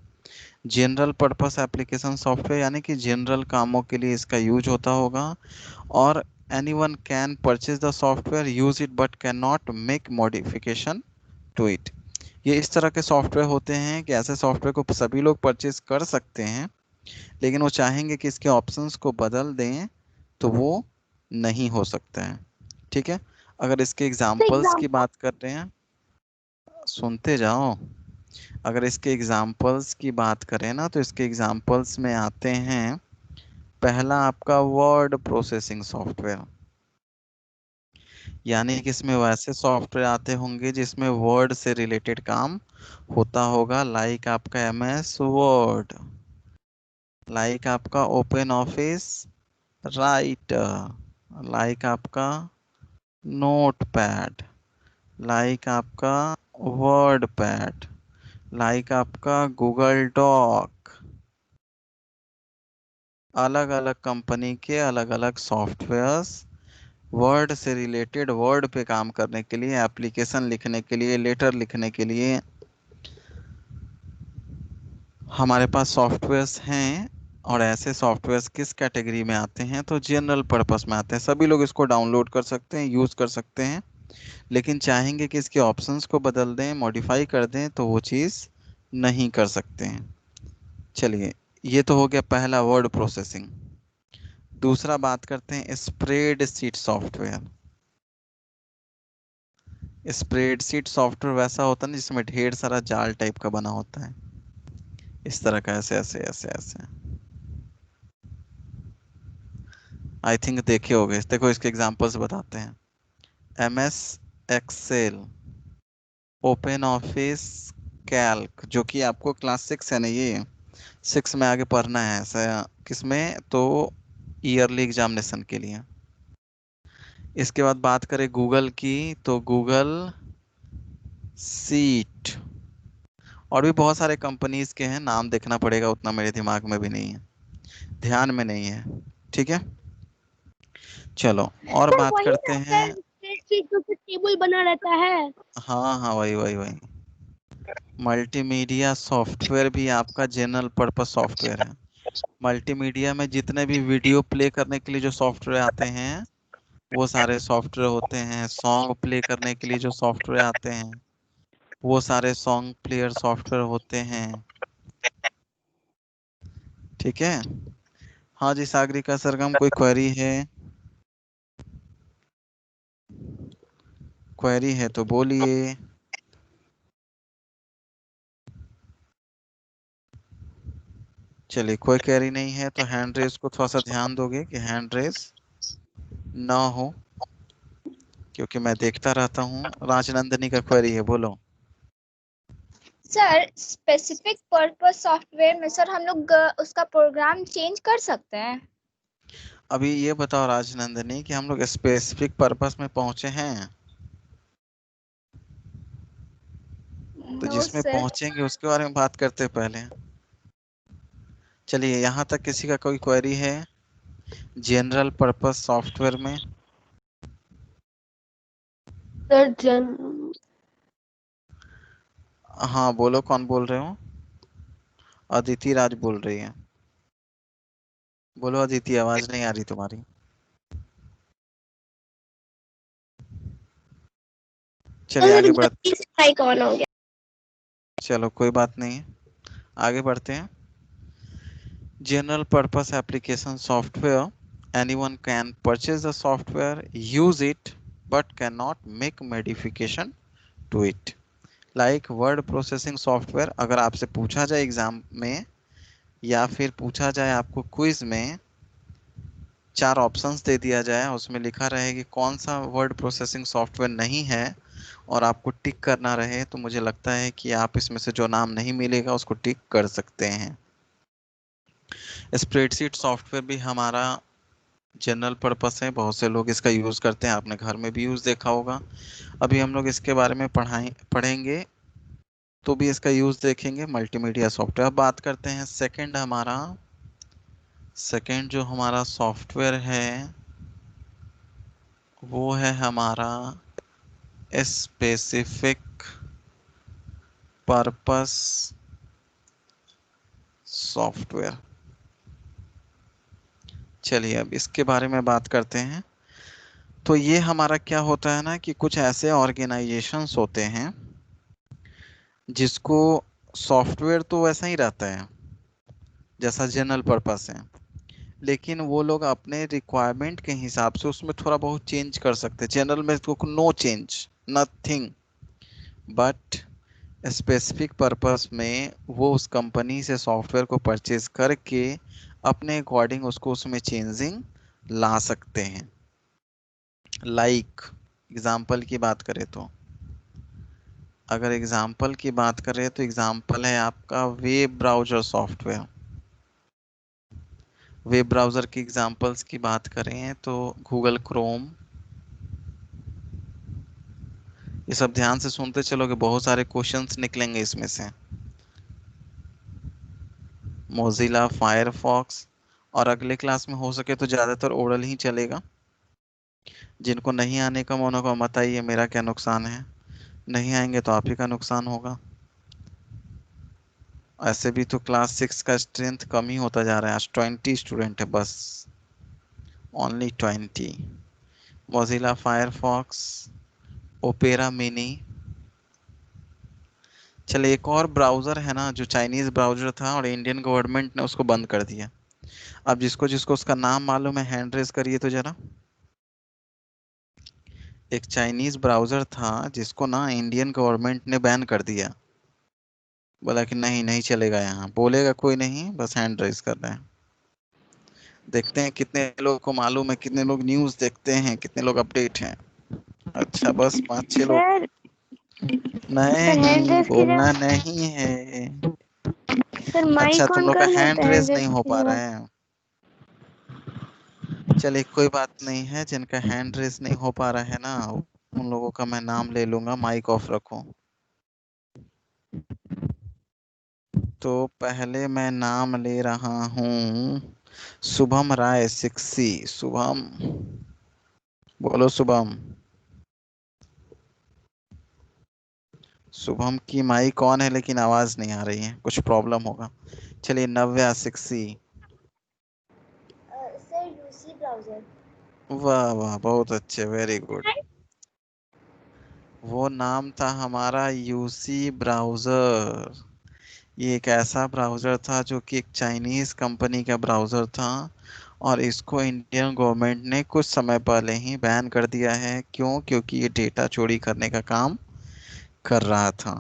जनरल पर्पस एप्लीकेशन सॉफ्टवेयर यानी कि जनरल कामों के लिए इसका यूज होता होगा, और anyone can purchase the software, use it but can not make modification to it. ये इस तरह के सॉफ्टवेयर होते हैं कि ऐसे सॉफ्टवेयर को सभी लोग परचेज कर सकते हैं, लेकिन वो चाहेंगे कि इसके ऑप्शंस को बदल दें तो वो नहीं हो सकता है। ठीक है, अगर इसके तो एग्जाम्पल्स की एग्जाम्पल। बात कर रहे हैं, सुनते जाओ। अगर इसके एग्जाम्पल्स की बात करें ना तो इसके एग्जाम्पल्स में आते हैं, पहला आपका वर्ड प्रोसेसिंग सॉफ्टवेयर। यानी कि इसमें वैसे सॉफ्टवेयर आते होंगे जिसमें वर्ड से रिलेटेड काम होता होगा, लाइक आपका एम एस वर्ड, लाइक आपका ओपन ऑफिस राइटर, लाइक आपका नोट पैड, लाइक आपका वर्ड पैड, लाइक आपका गूगल डॉक। अलग अलग कंपनी के अलग अलग सॉफ्टवेयर्स वर्ड से रिलेटेड, वर्ड पे काम करने के लिए, एप्लीकेशन लिखने के लिए, लेटर लिखने के लिए हमारे पास सॉफ्टवेयर्स हैं। और ऐसे सॉफ्टवेयर्स किस कैटेगरी में आते हैं, तो जनरल पर्पस में आते हैं। सभी लोग इसको डाउनलोड कर सकते हैं, यूज़ कर सकते हैं, लेकिन चाहेंगे कि इसके ऑप्शंस को बदल दें, मॉडिफाई कर दें, तो वो चीज़ नहीं कर सकते हैं। चलिए, ये तो हो गया पहला वर्ड प्रोसेसिंग। दूसरा बात करते हैं स्प्रेडशीट सॉफ्टवेयर। स्प्रेडशीट सॉफ्टवेयर वैसा होता है ना जिसमें ढेर सारा जाल टाइप का बना होता है, इस तरह का, ऐसे ऐसे ऐसे ऐसे। आई थिंक देखे होगे, देखो इसके एग्जांपल्स बताते हैं। M S Excel, open office calc, जो कि आपको क्लास 6 है ना, ये 6 में आगे पढ़ना है ऐसा, किसमें तो ईयरली एग्जामिनेशन के लिए। इसके बाद बात करें गूगल की, तो गूगल सीट, और भी बहुत सारे कंपनीज के हैं, नाम देखना पड़ेगा, उतना मेरे दिमाग में भी नहीं है, ध्यान में नहीं है। ठीक है, चलो और सर बात वही करते ना हैं। सर, स्प्रेडशीट जो कि टेबल बना रहता है। हाँ हाँ, वही वही वही। मल्टीमीडिया सॉफ्टवेयर भी आपका जनरल पर्पस सॉफ्टवेयर है। मल्टीमीडिया में जितने भी वीडियो प्ले करने के लिए जो सॉफ्टवेयर आते हैं वो सारे सॉफ्टवेयर होते हैं। सॉन्ग प्ले करने के लिए जो सॉफ्टवेयर आते हैं वो सारे सॉन्ग प्लेयर सॉफ्टवेयर होते हैं। ठीक है। हाँ जी सागरिका सरगम, कोई क्वेरी है? क्वेरी है तो बोलिए। चलिए, कोई क्वेरी नहीं है तो हैंड रेस को थोड़ा सा ध्यान दोगे कि हैंड रेस ना हो, क्योंकि मैं देखता रहता हूँ। राजनंदनी का क्वेरी है, बोलो। सर स्पेसिफिक पर्पस सॉफ्टवेयर में सर हम लोग उसका प्रोग्राम चेंज कर सकते हैं? अभी ये बताओ राजनंदनी कि हम लोग स्पेसिफिक पर्पस में पहुंचे हैं? तो नो जिसमें सर। पहुंचेंगे उसके बारे में बात करते हैं पहले। चलिए, यहाँ तक किसी का कोई क्वेरी है जनरल पर्पस सॉफ्टवेयर में? सर जन हाँ बोलो, कौन बोल रहे हो? अदिति राज बोल रही है। बोलो अदिति, आवाज नहीं आ रही तुम्हारी। चलिए सर आगे बढ़। गलती से माइक ऑन हो गया। चलो कोई बात नहीं, आगे बढ़ते हैं। General purpose application software, anyone can purchase the software, use it, but cannot make modification to it. Like word processing software, अगर आपसे पूछा जाए एग्जाम में या फिर पूछा जाए आपको क्विज में, चार ऑप्शंस दे दिया जाए, उसमें लिखा रहे कि कौन सा वर्ड प्रोसेसिंग सॉफ्टवेयर नहीं है और आपको टिक करना रहे, तो मुझे लगता है कि आप इसमें से जो नाम नहीं मिलेगा उसको टिक कर सकते हैं। स्प्रेडशीट सॉफ्टवेयर भी हमारा जनरल पर्पस है, बहुत से लोग इसका यूज़ करते हैं, आपने घर में भी यूज़ देखा होगा। अभी हम लोग इसके बारे में पढ़ेंगे तो भी इसका यूज़ देखेंगे। Multimedia software. अब बात करते हैं सेकंड जो हमारा सॉफ्टवेयर है वो है हमारा स्पेसिफिक पर्पस सॉफ्टवेयर। चलिए अब इसके बारे में बात करते हैं। तो ये हमारा क्या होता है ना कि कुछ ऐसे ऑर्गेनाइजेशंस होते हैं जिसको सॉफ्टवेयर तो वैसा ही रहता है जैसा जनरल पर्पस है, लेकिन वो लोग अपने रिक्वायरमेंट के हिसाब से उसमें थोड़ा बहुत चेंज कर सकते हैं। जनरल में तो no change, nothing, but specific purpose में वो उस कंपनी से सॉफ्टवेयर को परचेज करके अपने अकॉर्डिंग उसको उसमें चेंजिंग ला सकते हैं। लाइक एग्जाम्पल की बात करें तो, अगर एग्जाम्पल की बात करें तो एग्जाम्पल है आपका web browser software. Web browser की एग्जाम्पल्स की बात करें तो गूगल क्रोम, ये सब ध्यान से सुनते चलोगे, बहुत सारे क्वेश्चंस निकलेंगे इसमें से। मोजिला फायरफॉक्स, और अगले क्लास में हो सके तो ज़्यादातर ओरल ही चलेगा। जिनको नहीं आने का मन होगा मत आइए, मेरा क्या नुकसान है, नहीं आएंगे तो आप ही का नुकसान होगा। ऐसे भी तो क्लास 6 का स्ट्रेंथ कम ही होता जा रहा है, आज 20 स्टूडेंट है बस, only 20। Mozilla Firefox, opera mini. चले एक और ब्राउज़र है ना जो चाइनीज़ ब्राउज़र था और इंडियन गवर्नमेंट ने उसको बंद कर दिया। अब जिसको जिसको उसका नाम मालूम है हैंड रेस करिए तो जरा। एक चाइनीज़ ब्राउज़र था जिसको ना इंडियन गवर्नमेंट ने बैन कर दिया, बोला कि नहीं नहीं चलेगा, यहाँ बोलेगा कोई नहीं, बस हैंड रेस कर रहे हैं। देखते हैं कितने लोगों को मालूम है, कितने लोग न्यूज़ देखते हैं, कितने लोग अपडेट हैं। अच्छा बस 5-6 लोग। सर सर हैंड नहीं रेस की बोलना जगह नहीं है। सर अच्छा माइक तुम ऑन लोग का कर लेते हैंड हैं रेस हैंड नहीं रेस हो की पा जगह। रहे हैं। चलिए कोई बात नहीं है, जिनका हैंड रेस नहीं हो पा रहा है ना, उन लोगों का मैं नाम ले लूंगा। माइक ऑफ रखो। तो पहले मैं नाम ले रहा हूँ शुभम राय 6C। शुभम, बोलो शुभम। शुभम की माइक ऑन है लेकिन आवाज नहीं आ रही है, कुछ प्रॉब्लम होगा। चलिए नव्या 6C। Sir UC browser. वाह वाह, बहुत अच्छे, वेरी गुड। वो नाम था हमारा यूसी ब्राउजर। ये एक ऐसा ब्राउजर था जो कि एक चाइनीज कंपनी का ब्राउजर था, और इसको इंडियन गवर्नमेंट ने कुछ समय पहले ही बैन कर दिया है। क्यों? क्योंकि ये डेटा चोरी करने का काम कर रहा था।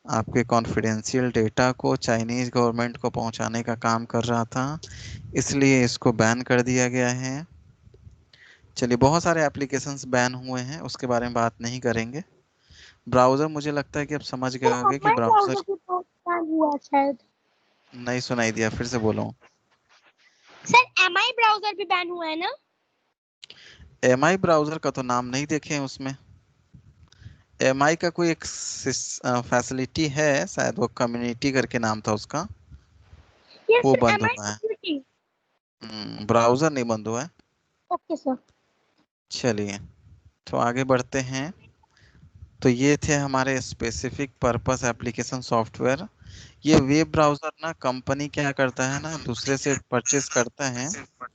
आपके कॉन्फिडेंशियल डेटा को चाइनीज गवर्नमेंट को पहुंचाने का काम कर रहा था, इसलिए इसको बैन कर दिया गया है। चलिए, बहुत सारे एप्लीकेशंस बैन हुए हैं, उसके बारे में बात नहीं करेंगे। ब्राउजर, मुझे लगता है कि आप समझ गए सर होंगे कि हमारे ब्राउजर। ब्राउजर भी बहुत बैन हुआ है शायद। नहीं सुनाई दिया, फिर से बोलो। सर एमआई ब्राउजर भी बैन हुआ है ना? एमआई ब्राउजर का तो नाम नहीं देखे हैं उसमें। एमआई का कोई एक फैसिलिटी है, शायद वो कम्युनिटी करके नाम था उसका, यस वो सर, बंद एमआई हुआ है। सिक्योरिटी। ब्राउजर नहीं बंद हुआ है। Okay sir. चलिए, तो आगे बढ़ते हैं। तो ये थे हमारे स्पेसिफिक पर्पस एप्लीकेशन सॉफ्टवेयर। ये वेब ब्राउजर ना, कंपनी क्या करता है ना, दूसरे से परचेस करता है।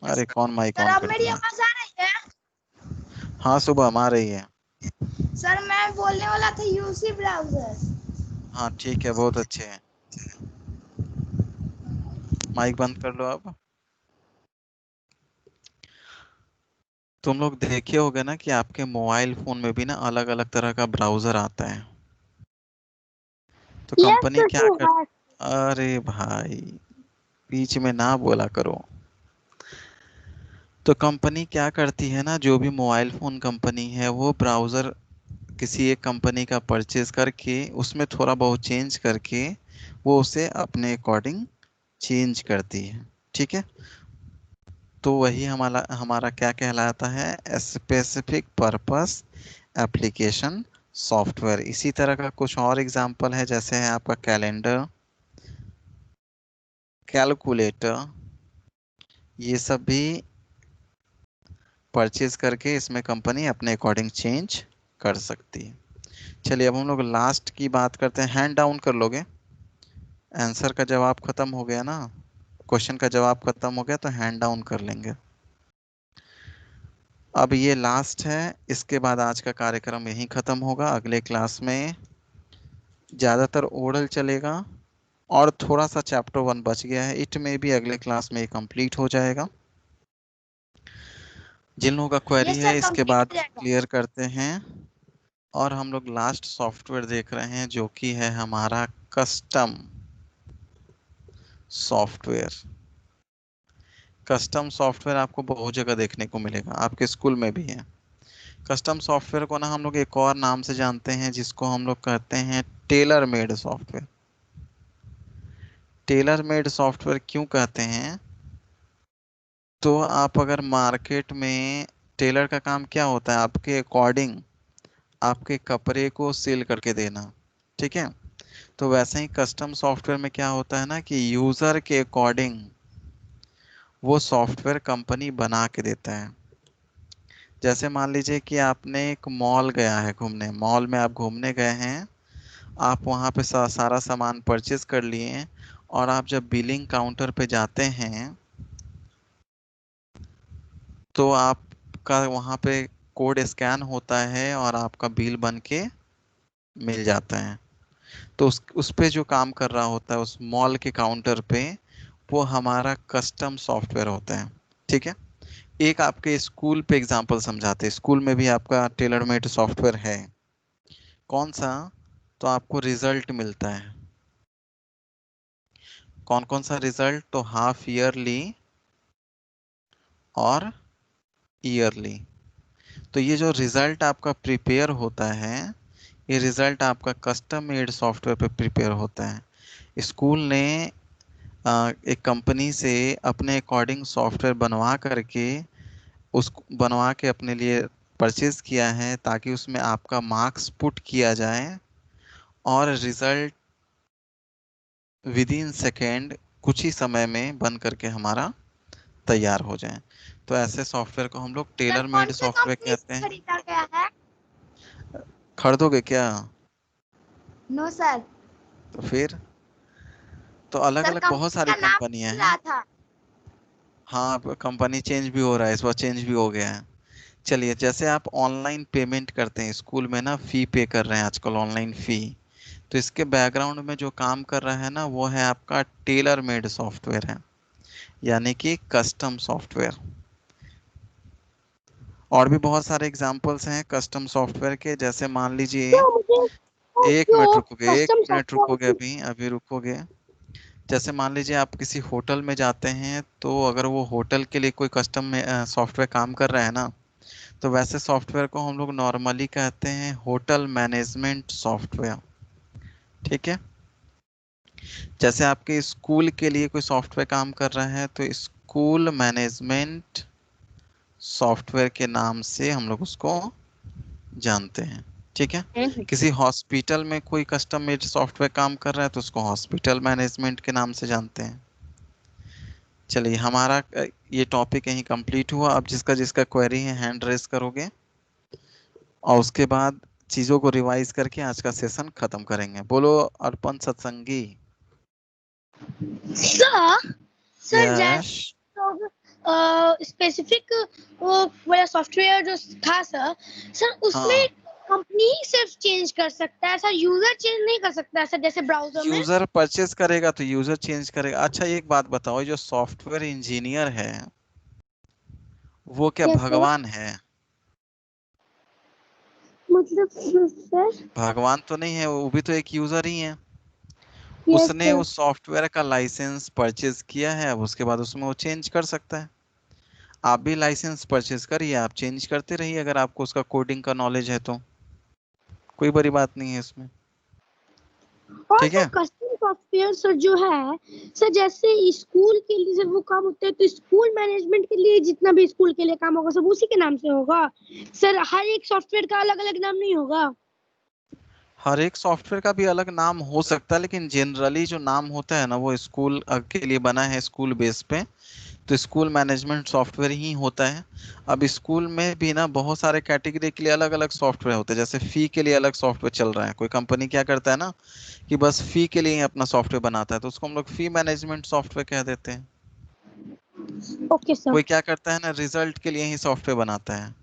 अरे कौन माइक सर ऑन अब कर मेरी दिया? आवाज आ रही है? हाँ, सुबह आ रही है। सर मैं बोलने वाला था यूसी ब्राउजर। हाँ ठीक है, बहुत अच्छे हैं। माइक बंद कर लो अब। तुम लोग देखे होगे ना कि आपके मोबाइल फोन में भी ना अलग अलग तरह का ब्राउजर आता है। तो यस कंपनी सर, क्या टू कर, है। अरे भाई, बीच में ना बोला करो। तो कंपनी क्या करती है ना, जो भी मोबाइल फोन कंपनी है वो ब्राउजर किसी एक कंपनी का परचेज करके उसमें थोड़ा बहुत चेंज करके वो उसे अपने अकॉर्डिंग चेंज करती है। ठीक है, तो वही हमारा हमारा क्या कहलाता है, स्पेसिफिक पर्पस एप्लीकेशन सॉफ्टवेयर। इसी तरह का कुछ और एग्जांपल है, जैसे है आपका कैलेंडर, कैलकुलेटर, ये सब भी परचेज करके इसमें कंपनी अपने अकॉर्डिंग चेंज कर सकती है। चलिए, अब हम लोग लास्ट की बात करते हैं। हैंड डाउन कर लोगे? आंसर का जवाब खत्म हो गया ना, क्वेश्चन का जवाब खत्म हो गया, तो हैंड डाउन कर लेंगे। अब ये लास्ट है, इसके बाद आज का कार्यक्रम यहीं खत्म होगा। अगले क्लास में ज़्यादातर ओरल चलेगा, और थोड़ा सा चैप्टर 1 बच गया है, इट में भी अगले क्लास में कंप्लीट हो जाएगा। जिन लोगों का क्वेरी यस सर, है इसके कंप्लीट बाद हो जाएगा। क्लियर करते हैं। और हम लोग लास्ट सॉफ्टवेयर देख रहे हैं, जो कि है हमारा कस्टम सॉफ्टवेयर। कस्टम सॉफ्टवेयर आपको बहुत जगह देखने को मिलेगा, आपके स्कूल में भी है। कस्टम सॉफ्टवेयर को ना हम लोग एक और नाम से जानते हैं, जिसको हम लोग कहते हैं tailor made software. Tailor made software क्यों कहते हैं? तो आप अगर मार्केट में, टेलर का काम क्या होता है, आपके अकॉर्डिंग आपके कपड़े को सिल करके देना। ठीक है, तो वैसे ही कस्टम सॉफ्टवेयर में क्या होता है ना, कि यूजर के अकॉर्डिंग वो सॉफ्टवेयर कंपनी बना के देता है। जैसे मान लीजिए कि आपने एक मॉल गया है घूमने, मॉल में आप घूमने गए हैं, आप वहाँ पे सारा सामान परचेज कर लिए हैं, और आप जब बिलिंग काउंटर पे जाते हैं तो आपका वहाँ पे कोड स्कैन होता है और आपका बिल बन के मिल जाता है। तो उस पे जो काम कर रहा होता है उस मॉल के काउंटर पे, वो हमारा कस्टम सॉफ्टवेयर होता है। ठीक है, एक आपके स्कूल पे एग्जांपल समझाते हैं। स्कूल में भी आपका टेलर मेड सॉफ्टवेयर है। कौन सा? तो आपको रिजल्ट मिलता है। कौन कौन सा रिजल्ट? तो हाफ ईयरली और ईयरली। तो ये जो रिजल्ट आपका प्रिपेयर होता है, ये रिजल्ट आपका कस्टम मेड सॉफ्टवेयर पे प्रिपेयर होता है। स्कूल ने एक कंपनी से अपने अकॉर्डिंग सॉफ्टवेयर बनवा करके उसको बनवा के अपने लिए परचेज किया है ताकि उसमें आपका मार्क्स पुट किया जाए और रिजल्ट विद इन सेकेंड कुछ ही समय में बन करके हमारा तैयार हो जाए। तो ऐसे सॉफ्टवेयर को हम लोग सर टेलर कौन मेड से सॉफ्टवेयर कंपनी कहते से हैं। खरीदा गया है? खरीदोगे क्या? No sir. तो फिर तो अलग सर अलग बहुत कंपनी सारी का नाम कंपनियां पूछ हैं। रहा था। हाँ, अब कंपनी चेंज भी हो रहा है, इस बार चेंज भी हो गया है। चलिए, जैसे आप ऑनलाइन पेमेंट करते हैं स्कूल में ना, फी पे कर रहे हैं आजकल, ऑनलाइन फी। तो इसके बैकग्राउंड में जो काम कर रहा है ना, वो है आपका टेलर मेड सॉफ्टवेयर है, यानी कि कस्टम सॉफ्टवेयर। और भी बहुत सारे एग्जांपल्स हैं कस्टम सॉफ्टवेयर के, जैसे मान लीजिए, तो मुझे एक जो मिनट रुकोगे, एक कस्टम मिनट रुकोगे, सॉफ्टवेयर अभी अभी रुकोगे। जैसे मान लीजिए आप किसी होटल में जाते हैं, तो अगर वो होटल के लिए कोई कस्टम सॉफ्टवेयर काम कर रहा है ना, तो वैसे सॉफ्टवेयर को हम लोग नॉर्मली कहते हैं होटल मैनेजमेंट सॉफ्टवेयर। ठीक है। जैसे आपके स्कूल के लिए कोई सॉफ्टवेयर काम कर रहा है, तो स्कूल मैनेजमेंट सॉफ्टवेयर के नाम से हम लोग उसको जानते हैं। ठीक है। किसी हॉस्पिटल में कोई कस्टम मेड सॉफ्टवेयर काम कर रहा है, तो उसको हॉस्पिटल मैनेजमेंट के नाम से जानते हैं। चलिए, हमारा ये टॉपिक यहीं कंप्लीट हुआ। अब जिसका जिसका क्वेरी है हैंड रेस करोगे, और उसके बाद चीज़ों को रिवाइज करके आज का सेशन खत्म करेंगे। बोलो अर्पण सत्संगी। सर। Sir yes. जैसे स्पेसिफिक वो वाला सॉफ्टवेयर जो था सर, सर उसमें हाँ, कंपनी सिर्फ चेंज कर सकता है सर, यूजर चेंज नहीं कर सकता है सर, जैसे ब्राउजर में। यूजर परचेज करेगा तो यूजर चेंज करेगा। अच्छा, एक बात बताओ, जो सॉफ्टवेयर इंजीनियर है वो क्या यस सर। भगवान है? मतलब सर। भगवान तो नहीं है, वो भी तो एक यूजर ही है। यस उसने सर। उस सॉफ्टवेयर का लाइसेंस परचेज किया है, अब उसके बाद उसमें वो चेंज कर सकता है। आप भी लाइसेंस परचेज करिए, आप चेंज करते रहिए, अगर आपको उसका कोडिंग का नॉलेज है तो कोई बड़ी बात नहीं है इसमें। और ठीक सर है। कस्टम सॉफ्टवेयर सर जो है, सर जैसे स्कूल के लिए जब वो काम होता है तो स्कूल मैनेजमेंट के लिए जितना भी स्कूल के लिए काम होगा सब उसी के नाम से होगा सर, हर एक सॉफ्टवेयर का अलग अलग नाम नहीं होगा। हर एक सॉफ्टवेयर का भी अलग नाम हो सकता है, लेकिन जनरली जो नाम होता है ना, वो स्कूल के लिए बना है, स्कूल बेस पे। तो स्कूल मैनेजमेंट सॉफ्टवेयर ही होता है। अब स्कूल में भी ना बहुत सारे कैटेगरी के लिए अलग अलग सॉफ्टवेयर होते हैं। जैसे फी के लिए अलग सॉफ्टवेयर चल रहा है, कोई कंपनी क्या करता है ना, कि बस फी के लिए ही अपना सॉफ्टवेयर बनाता है, तो उसको हम लोग फी मैनेजमेंट सॉफ्टवेयर कह देते हैं। Okay sir. कोई क्या करता है ना, रिजल्ट के लिए ही सॉफ्टवेयर बनाता है,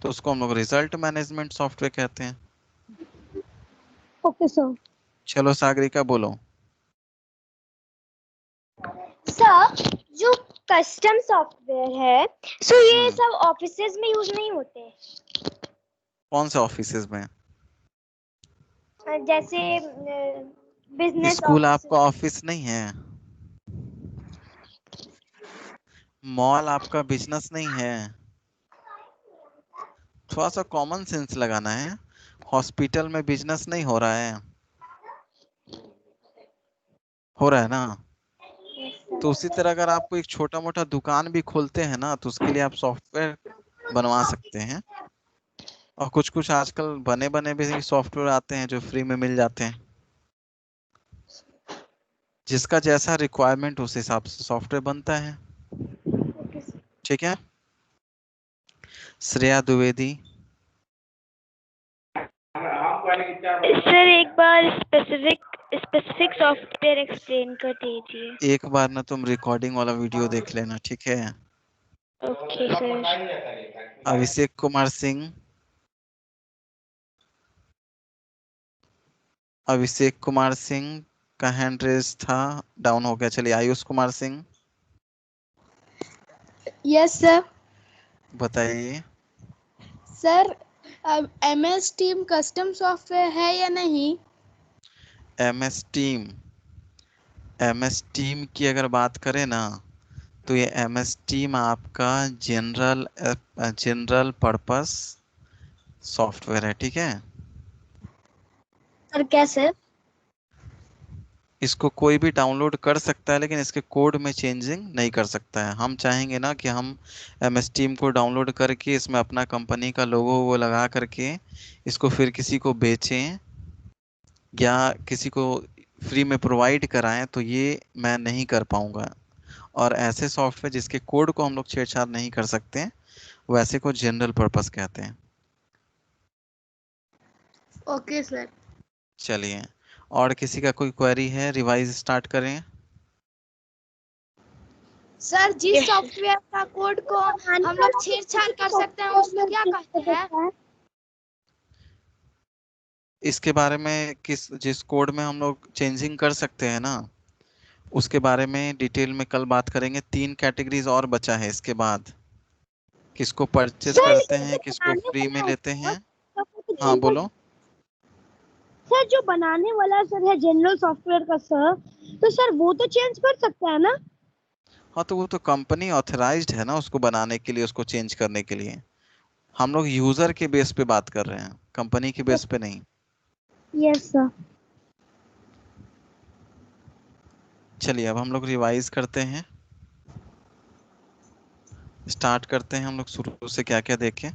तो उसको हम लोग रिजल्ट मैनेजमेंट सॉफ्टवेयर कहते हैं। Okay sir. चलो सागरिका, बोलो। सर जो कस्टम सॉफ्टवेयर है, सो ये हम्म। सब ऑफिसेज में यूज नहीं होते? कौन से ऑफिसेज में? जैसे बिजनेस स्कूल ऑफिस। आपका ऑफिस नहीं है? मॉल आपका बिजनेस नहीं है? थोड़ा सा कॉमन सेंस लगाना है। हॉस्पिटल में बिजनेस नहीं हो रहा है? हो रहा है ना? तो उसी तरह अगर आप कोई छोटा मोटा दुकान भी खोलते हैं ना, तो उसके लिए आप सॉफ्टवेयर बनवा सकते हैं। और कुछ कुछ आजकल बने बने भी सॉफ्टवेयर आते हैं जो फ्री में मिल जाते हैं। जिसका जैसा रिक्वायरमेंट उस हिसाब से सॉफ्टवेयर बनता है। ठीक है। श्रेया द्विवेदी। सर एक बार स्पेसिफिक स्पेसिफिक सॉफ्टवेयर एक्सप्लेन कर दीजिए। एक बार ना तुम रिकॉर्डिंग वाला वीडियो देख लेना, ठीक है। Okay sir. अभिषेक कुमार सिंह। अभिषेक कुमार सिंह का हैंड रेस था, डाउन हो गया। चलिए, आयुष कुमार सिंह, यस सर। बताइए। सर अब MS टीम कस्टम सॉफ्टवेयर है या नहीं? MS team. एमएस टीम की अगर बात करें ना, तो ये एमएस टीम आपका जनरल पर्पस सॉफ्टवेयर है। ठीक है। सर कैसे? इसको कोई भी डाउनलोड कर सकता है, लेकिन इसके कोड में चेंजिंग नहीं कर सकता है। हम चाहेंगे ना कि हम MS Team को डाउनलोड करके इसमें अपना कंपनी का लोगो वो लगा करके इसको फिर किसी को बेचें या किसी को फ्री में प्रोवाइड कराएं, तो ये मैं नहीं कर पाऊंगा। और ऐसे सॉफ्टवेयर जिसके कोड को हम लोग छेड़छाड़ नहीं कर सकते, वैसे को जनरल पर्पस कहते हैं। Okay sir. चलिए, और किसी का कोई क्वेरी है? रिवाइज स्टार्ट करें। सर जिस सॉफ्टवेयर का कोड को हम लोग छेड़छाड़ कर सकते हैं उसको क्या कहते हैं? इसके बारे में जिस कोड में हम लोग चेंजिंग कर सकते हैं ना, उसके बारे में डिटेल में कल बात करेंगे। 3 कैटेगरीज और बचा है इसके बाद। किसको परचेस करते हैं, किसको फ्री में लेते हैं। हाँ बोलो। सर जो बनाने वाला सर है जनरल सॉफ्टवेयर का सर, तो सर वो तो चेंज कर सकता है ना? हाँ, तो वो तो कंपनी ऑथराइज्ड है ना उसको बनाने के लिए, उसको चेंज करने के लिए। हम लोग यूजर के बेस पे बात कर रहे हैं, कंपनी के बेस पे नहीं। Yes sir. चलिए, अब हम लोग रिवाइज करते हैं। स्टार्ट करते हैं हम लोग शुरू से क्या क्या देखें।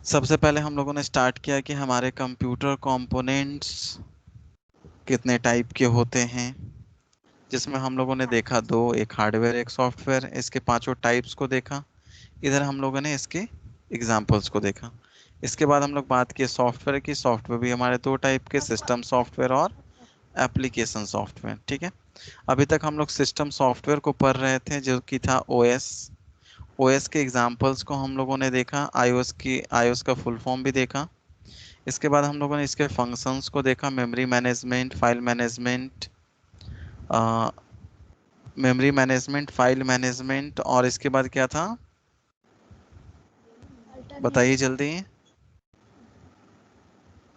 सबसे पहले हम लोगों ने स्टार्ट किया कि हमारे कंप्यूटर कंपोनेंट्स कितने टाइप के होते हैं, जिसमें हम लोगों ने देखा 2, एक हार्डवेयर एक सॉफ्टवेयर। इसके 5 टाइप्स को देखा। इधर हम लोगों ने इसके एग्जाम्पल्स को देखा। इसके बाद हम लोग बात किए सॉफ्टवेयर की। सॉफ्टवेयर भी हमारे 2 टाइप के, सिस्टम सॉफ्टवेयर और एप्लीकेशन सॉफ्टवेयर। ठीक है, अभी तक हम लोग सिस्टम सॉफ्टवेयर को पढ़ रहे थे, जो कि था OS। OS के एग्जाम्पल्स को हम लोगों ने देखा। iOS का फुल फॉर्म भी देखा। इसके बाद हम लोगों ने इसके फंक्शंस को देखा, मेमोरी मैनेजमेंट, फाइल मैनेजमेंट, और इसके बाद क्या था बताइए जल्दी।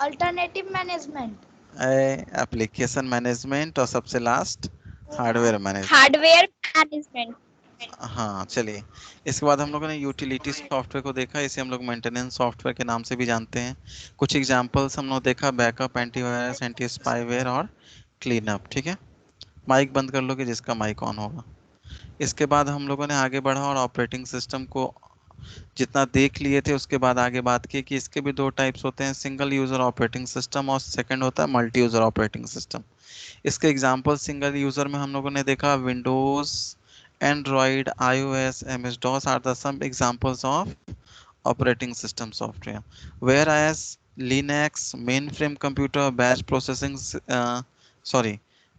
अल्टरनेटिव मैनेजमेंट, एप्लीकेशन मैनेजमेंट, और सबसे last hardware management. Hardware management. हाँ चलिए, इसके बाद हम लोगों ने यूटिलिटी सॉफ्टवेयर को देखा। इसे हम लोग मेंटेनेंस सॉफ्टवेयर के नाम से भी जानते हैं। कुछ एग्जांपल्स हम लोग देखा, बैकअप, एंटीवायरस, एंटी स्पाईवेयर और क्लीन अप। ठीक है, माइक बंद कर लो कि जिसका माइक ऑन होगा। इसके बाद हम लोगों ने आगे बढ़ा और ऑपरेटिंग सिस्टम को जितना देख लिए थे, उसके बाद आगे बात की कि इसके भी 2 टाइप्स होते हैं, सिंगल यूजर ऑपरेटिंग सिस्टम और सेकंड होता है मल्टी यूजर ऑपरेटिंग सिस्टम। इसके एग्जांपल सिंगल यूजर में हम लोगों ने देखा Windows, Android, iOS, MS DOS are the some examples of operating system software, whereas Linux, mainframe computer, batch processing,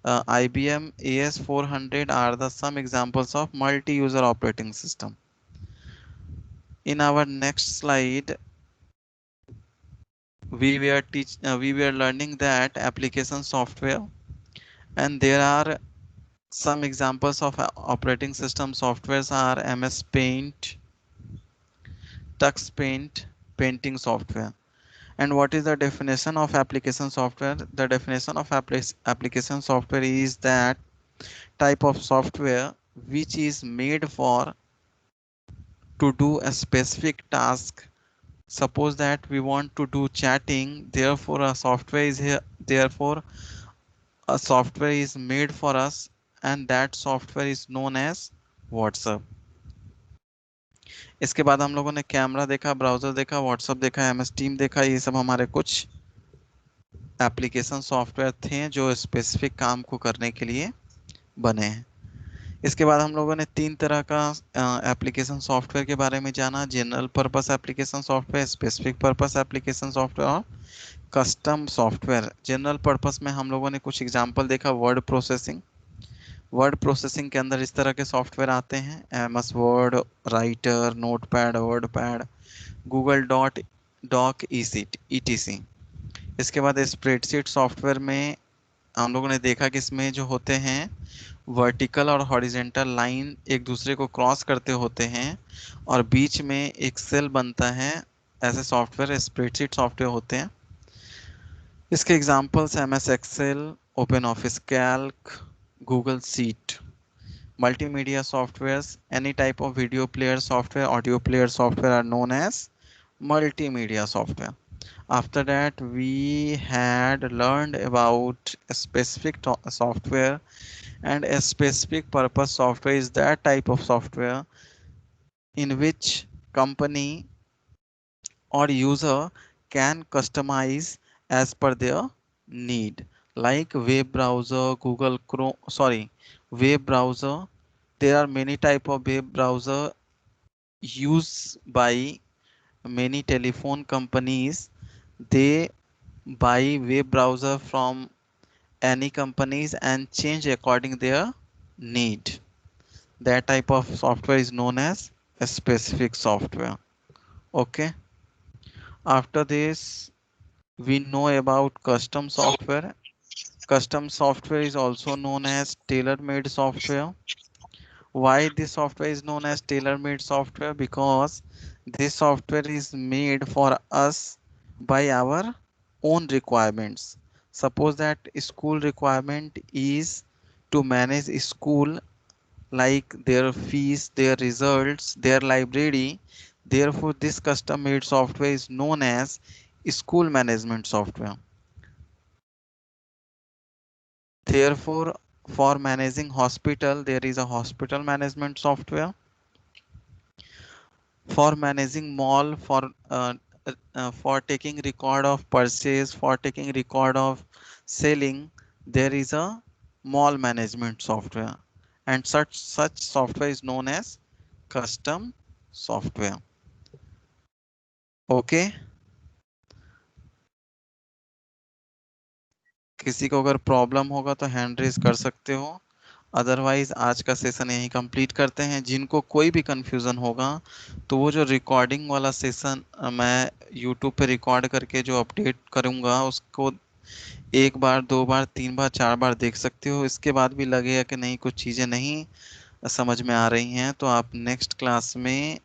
IBM AS400 are the some examples of multi-user operating system. In our next slide, we were learning that application software, and there are some examples of operating system softwares are MS Paint, Tux Paint, painting software. And what is the definition of application software? The definition of application software is that type of software which is made for to do a specific task. Suppose that we want to do chatting, therefore a software is here, therefore a software is made for us, and that software is known as WhatsApp. इसके बाद हम लोगों ने कैमरा देखा, ब्राउजर देखा, व्हाट्सएप देखा, MS Team देखा। ये सब हमारे कुछ एप्लीकेशन सॉफ्टवेयर थे जो स्पेसिफिक काम को करने के लिए बने हैं। इसके बाद हम लोगों ने 3 तरह का एप्लीकेशन सॉफ्टवेयर के बारे में जाना, general purpose application software, specific purpose application software और कस्टम सॉफ्टवेयर। जनरल पर्पस में हम लोगों ने कुछ एग्जांपल देखा, वर्ड प्रोसेसिंग। वर्ड प्रोसेसिंग के अंदर इस तरह के सॉफ्टवेयर आते हैं, MS Word, writer, Notepad, WordPad, Google doc, ETC। इसके बाद स्प्रेडशीट सॉफ्टवेयर में हम लोगों ने देखा कि इसमें जो होते हैं वर्टिकल और हॉरिजेंटल लाइन एक दूसरे को क्रॉस करते होते हैं और बीच में एक सेल बनता है, ऐसे सॉफ्टवेयर स्प्रेडशीट सॉफ्टवेयर होते हैं। इसके examples MS Excel, open office calc, Google sheet. Multimedia softwares, any type of video player software, audio player software are known as multimedia software. After that, we had learned about a specific software, and a specific purpose software is that type of software in which company or user can customize as per their need, like web browser, Google Chrome, sorry, web browser. There are many type of web browser used by many telephone companies. They buy web browser from any companies and change according their need. That type of software is known as a specific software. Okay. After this, we know about custom software. Custom software is also known as tailor-made software. Why this software is known as tailor-made software? Because this software is made for us by our own requirements. Suppose that school requirement is to manage school, like their fees, their results, their library. Therefore, this custom made software is known as school management software. Therefore, for managing hospital, there is a hospital management software. For managing mall, for taking record of purchase, for taking record of selling, there is a mall management software, and such software is known as custom software. Okay, किसी को अगर प्रॉब्लम होगा तो हैंड रेज कर सकते हो, अदरवाइज आज का सेशन यहीं कंप्लीट करते हैं। जिनको कोई भी कंफ्यूजन होगा तो वो जो रिकॉर्डिंग वाला सेशन मैं यूट्यूब पे रिकॉर्ड करके जो अपडेट करूँगा उसको एक बार, दो बार, तीन बार, चार बार देख सकते हो। इसके बाद भी लगेगा कि नहीं कुछ चीज़ें नहीं समझ में आ रही हैं तो आप नेक्स्ट क्लास में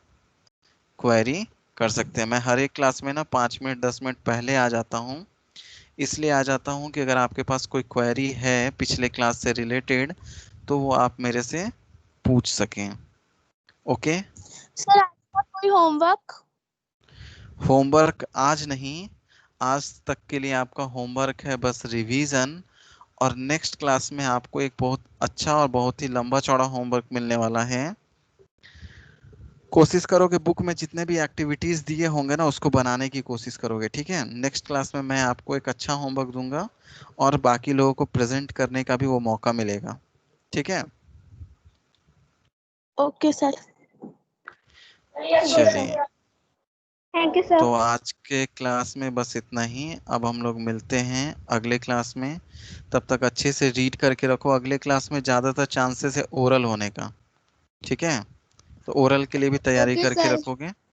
क्वेरी कर सकते हैं। मैं हर एक क्लास में ना 5 मिनट 10 मिनट पहले आ जाता हूँ। इसलिए आ जाता हूँ कि अगर आपके पास कोई क्वेरी है पिछले क्लास से रिलेटेड तो वो आप मेरे से पूछ सकें। ओके सर आपका कोई होमवर्क? होमवर्क आज नहीं, आज तक के लिए आपका होमवर्क है बस रिवीजन, और नेक्स्ट क्लास में आपको एक बहुत अच्छा और बहुत ही लंबा चौड़ा होमवर्क मिलने वाला है। कोशिश करोगे बुक में जितने भी एक्टिविटीज दिए होंगे ना उसको बनाने की कोशिश करोगे, ठीक है। नेक्स्ट क्लास में मैं आपको एक अच्छा होमवर्क दूंगा और बाकी लोगों को प्रेजेंट करने का भी वो मौका मिलेगा, ठीक है। Okay sir. चलिए, थैंक यू सर। तो आज के क्लास में बस इतना ही। अब हम लोग मिलते हैं अगले क्लास में। तब तक अच्छे से रीड करके रखो, अगले क्लास में ज़्यादातर चांसेस है ओरल होने का, ठीक है। तो ओरल के लिए भी तैयारी ओके करके सर। रखोगे।